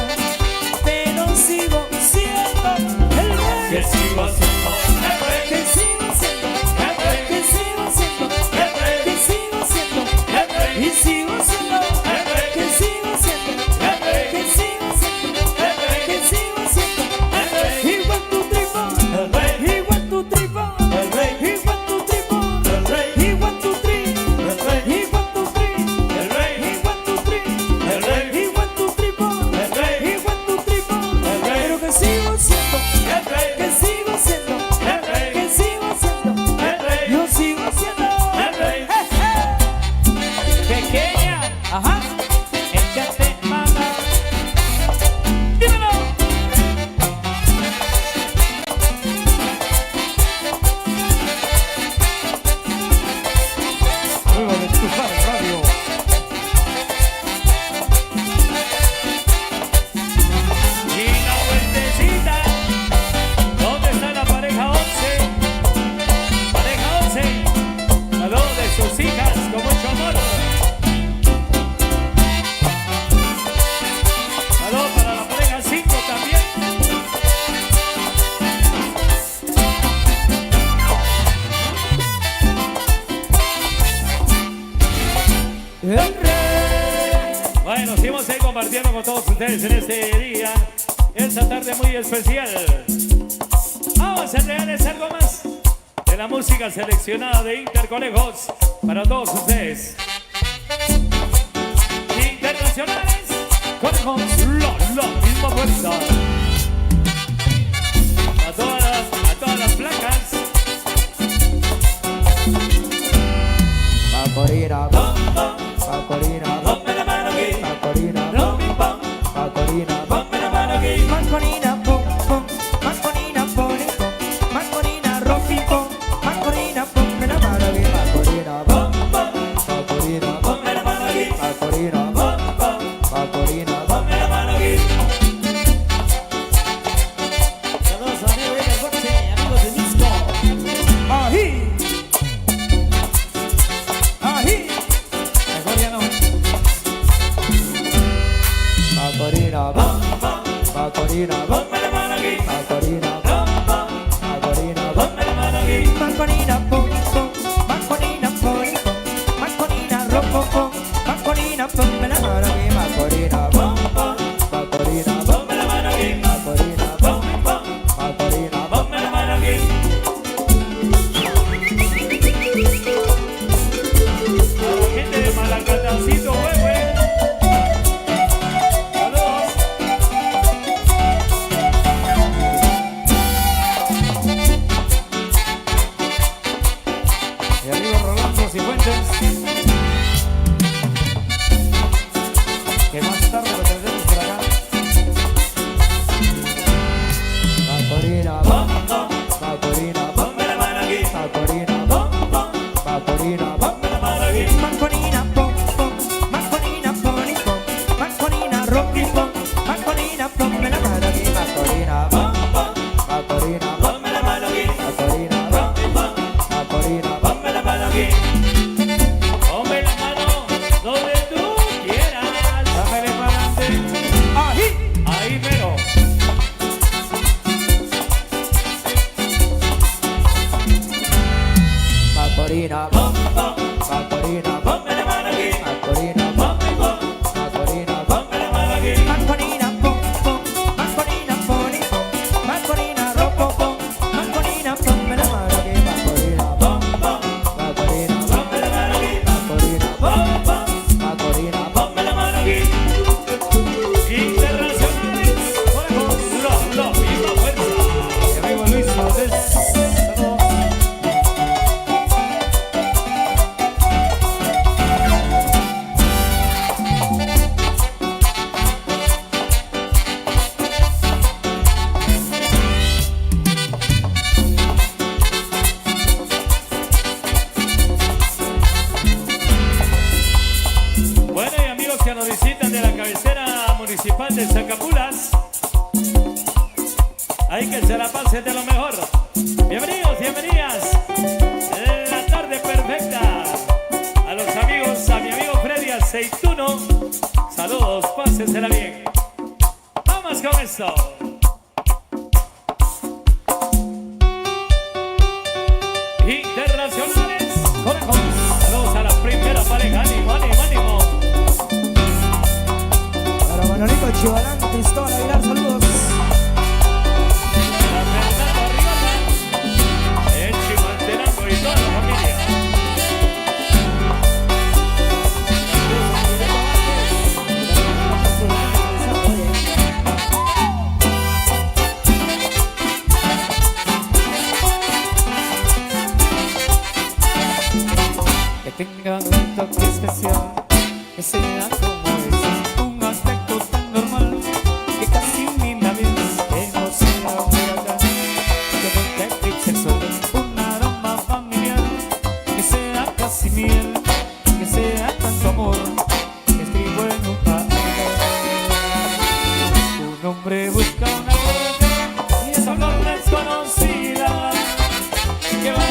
pero sigo siendo el Que rey. sigo siendo el rey. Que sigo siendo, El rey. que sigo siendo, El rey. que sigo siendo, El rey. y sigo siendo, El rey. que sigo siendo, El rey. que sigo siendo, El rey. que sigo siendo. El rey. He went to triple, El rey. he went to triple, El rey. he went to triple, El rey. he went to three, El rey. he went to three, El rey. he went to three, El rey. he went to triple, El rey. he went to triple. El rey. Pero que sigo siendo, El rey. que sigo siendo, El rey. que sigo siendo, El rey. yo sigo siendo El rey. Pequeña, Ajá. échate mano. Dímelo. Luego de Tucán Radio. Y la vueltecita. ¿Dónde está la pareja 11? Pareja 11. Saludos de sus hijas con mucho amor. Saludos para la pareja 5 también. El rey. Bueno, seguimos ahí compartiendo con todos ustedes en este día, esta tarde muy especial. Vamos a entregarles algo más de la música seleccionada de Interconejos para todos ustedes. Internacionales, conejos, la misma fuerza. A todas las placas. Macorina, Macorina, Ponme la mano aquí, Macorina, no me pon. Macorina, Ponme la mano aquí. Macorina, pom, pom, Macorina, pom, pom, Macorina, rocky, pom, Macorina, ponme la mano aquí, Macorina, pom, Macorina, Ponme la mano aquí. Macorina, Pon, pon. Macorina, Ponme la mano aquí. Macorina, bom, bom, Macorina, bom, Ponme la mano aquí. Macorina, bom, bom, Macorina, bom, Ponme la mano aquí. Macorina, pom, pom, Macorina, pom, pom, Macorina, rom, pom, pom, Macorina, ponme la mano aquí, Macorina, bom, bom, Macorina, bom, Ponme la mano aquí. Macorina, bom, Pom, pom. Macorina, bom. Ponme la mano aquí. A la gente de Malacatancito, güey. Saludos. Mi amigo Rolando Cifuentes, que más tarde lo tendremos por acá. Macorina, bom, Macorina, bom, Ponme la mano aquí. Macorina, bom, Macorina, bom, Ponme la mano aquí. Macorina, pom, pom, Macorina, pom, pom, Macorina, rom, pom, Macorina, ponme la mano aquí, Macorina, bom, Macorina, bom, Ponme la mano aquí. Macorina, bom, Macorina, bom. Ponme la mano aquí. Ponme la mano donde tú quieras. Dámele para adelante. Ají. Ahí mero. Macorina, bom, Macorina, bom, Ponme la mano aquí. Macorina, bom, Macorina, bom. Ponme la mano aquí. Macorina, pom, pom, Macorina, pom, pom, Macorina, rom, pom, pom, Macorina, ponme la mano aquí, Macorina, bom, Macorina, bom, Ponme la mano aquí. Macorina, bom, Macorina, bom. Ponme la mano aquí. Internacionales. Ponemos la misma fuerza. Mi amigo Luis Valdés. Saludos. Bueno, y amigos que nos visitan de la cabecera municipal de Zacapulas, hay que se la pasen de lo mejor. Bienvenidos, bienvenidas. La tarde perfecta. A los amigos, a mi amigo Freddy Aceituno. Saludos, pásensela bien. Vamos con esto. Internacionales. Conejos. Saludos a la primera pareja. Ánimo, ánimo, ánimo. Para Manolito Chivalán, Cristóbal Aguilar, saludos. Para Fernando Arriola, el Chimaltenango y toda la familia. Que tengan un toque especial, que sea como es, un aspecto tan normal, que casi ni la ves, que no sea un huracán, que no te eclipse el sol, un aroma familiar, que sea casi miel, que sea tanto amor, que escribo en un papel. Un hombre busca una flor, y esa flor desconocida, que va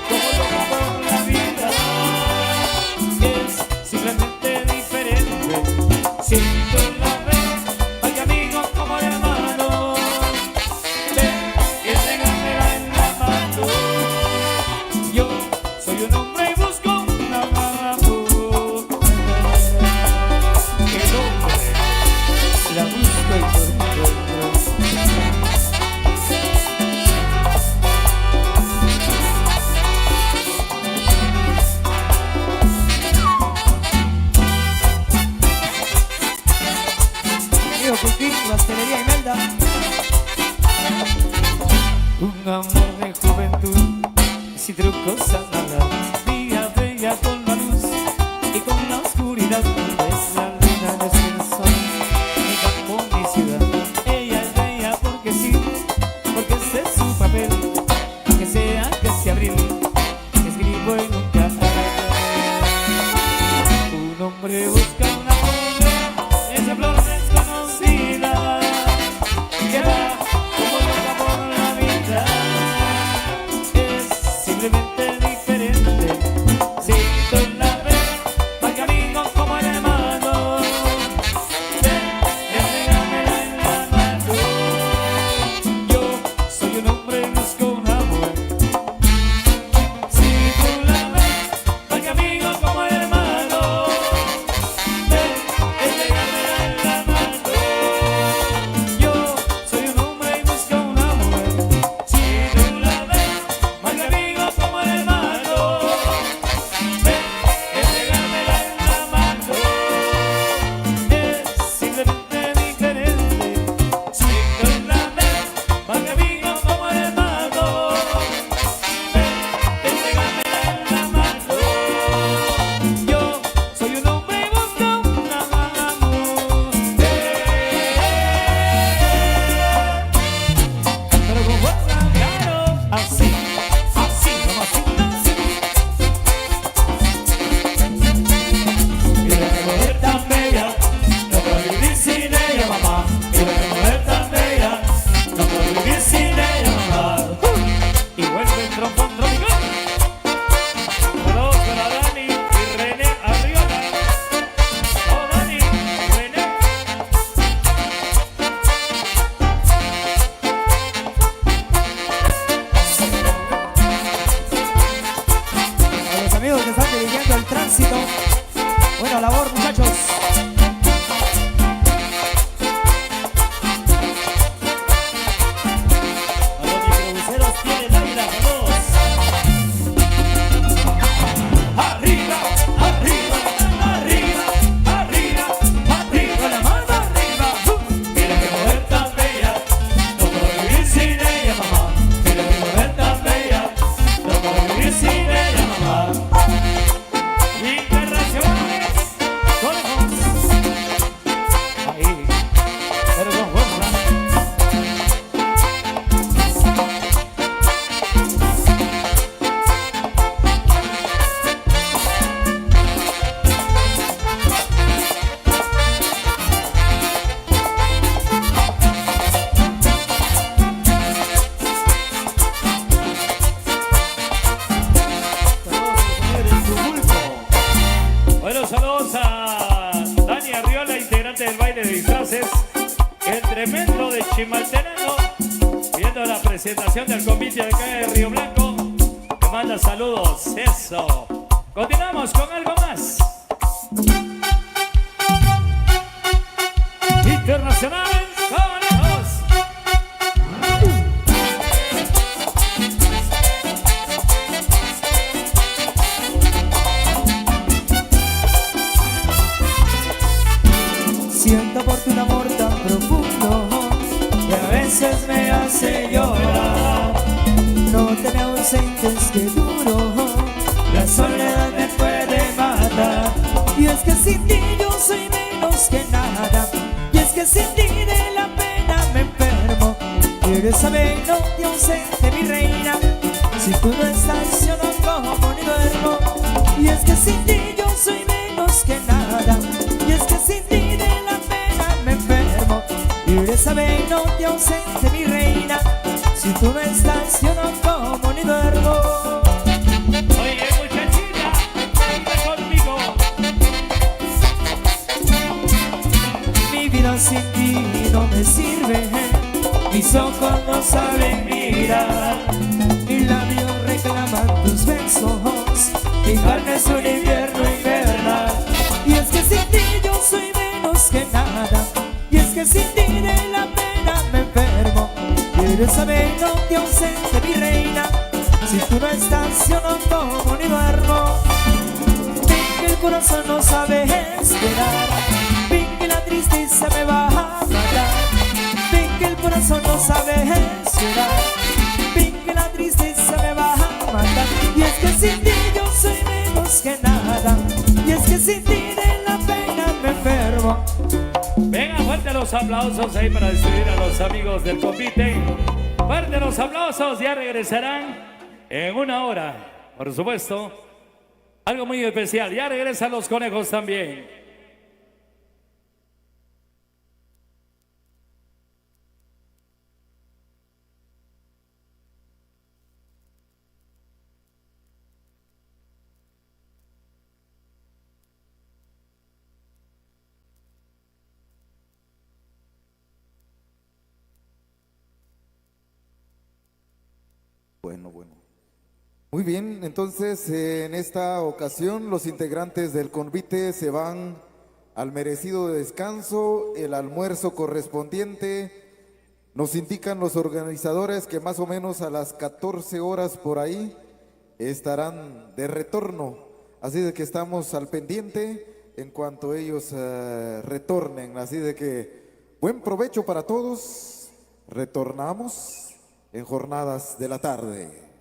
como loca por la vida, es simplemente diferente. Siento la red, hay amigos como hermanos, ven y entregármela en la mano. Yo soy un hombre y busco una mujer, el hombre la busco y lo encuentro. Amigo Cultín, Pastelería Imelda. Un amor de juventud, sin trucos a nada, día bella con la luz y con la oscuridad. Es la luna, no es el sol, mi campo, mi ciudad. Ella es bella porque sí, porque ese es su papel, que sea que sea abril, que escribo en un cartel. Un hombre busca una flor, esa flor desconocida, que va como loca por la vida, es simplemente diferente. el tremendo de Chimaltenango, viendo la presentación del convite de acá de Río Blanco, te manda saludos, eso. Continuamos con algo más. Internacional, Conejos. Siento por ti un amor tan profundo que a veces me hace llorar. No te me ausentes, que duro, la soledad me puede matar. Y es que sin ti yo soy menos que nada, y es que sin ti de la pena me enfermo. Quieres saber, no te ausente, mi reina, si tú no estás yo no como ni duermo. Y es que sin ti yo soy menos que nada, y es que sin ti de la pena me enfermo. Quieres saber, no te ausente, mi reina, si tú no estás yo no como ni duermo. Oye, muchachita, canta conmigo. Mi vida sin ti no me sirve, mis ojos no saben mirar, mis labios reclaman tus besos, mi carne es un invierno invernal. Y es que sin ti yo soy menos que nada, y es que sin ti de la pena me enfermo. Quieres saber, no te ausente, mi reina, si tú no estás yo no como ni duermo. Ven que el corazón no sabe esperar, ven que la tristeza me va a matar. Ven que el corazón no sabe esperar, ven que la tristeza me va a matar. Y es que sin ti yo soy menos que nada, y es que sin ti de la pena me enfermo. Venga, fuerte los aplausos ahí para despedir a los amigos del convite. Fuerte los aplausos, ya regresarán en una hora, por supuesto. Algo muy especial, ya regresan los conejos también. Bueno. Muy bien, entonces en esta ocasión los integrantes del convite se van al merecido descanso, el almuerzo correspondiente. Nos indican los organizadores que más o menos a las 14 horas por ahí estarán de retorno. Así de que estamos al pendiente en cuanto ellos retornen. Así de que buen provecho para todos. Retornamos en jornadas de la tarde.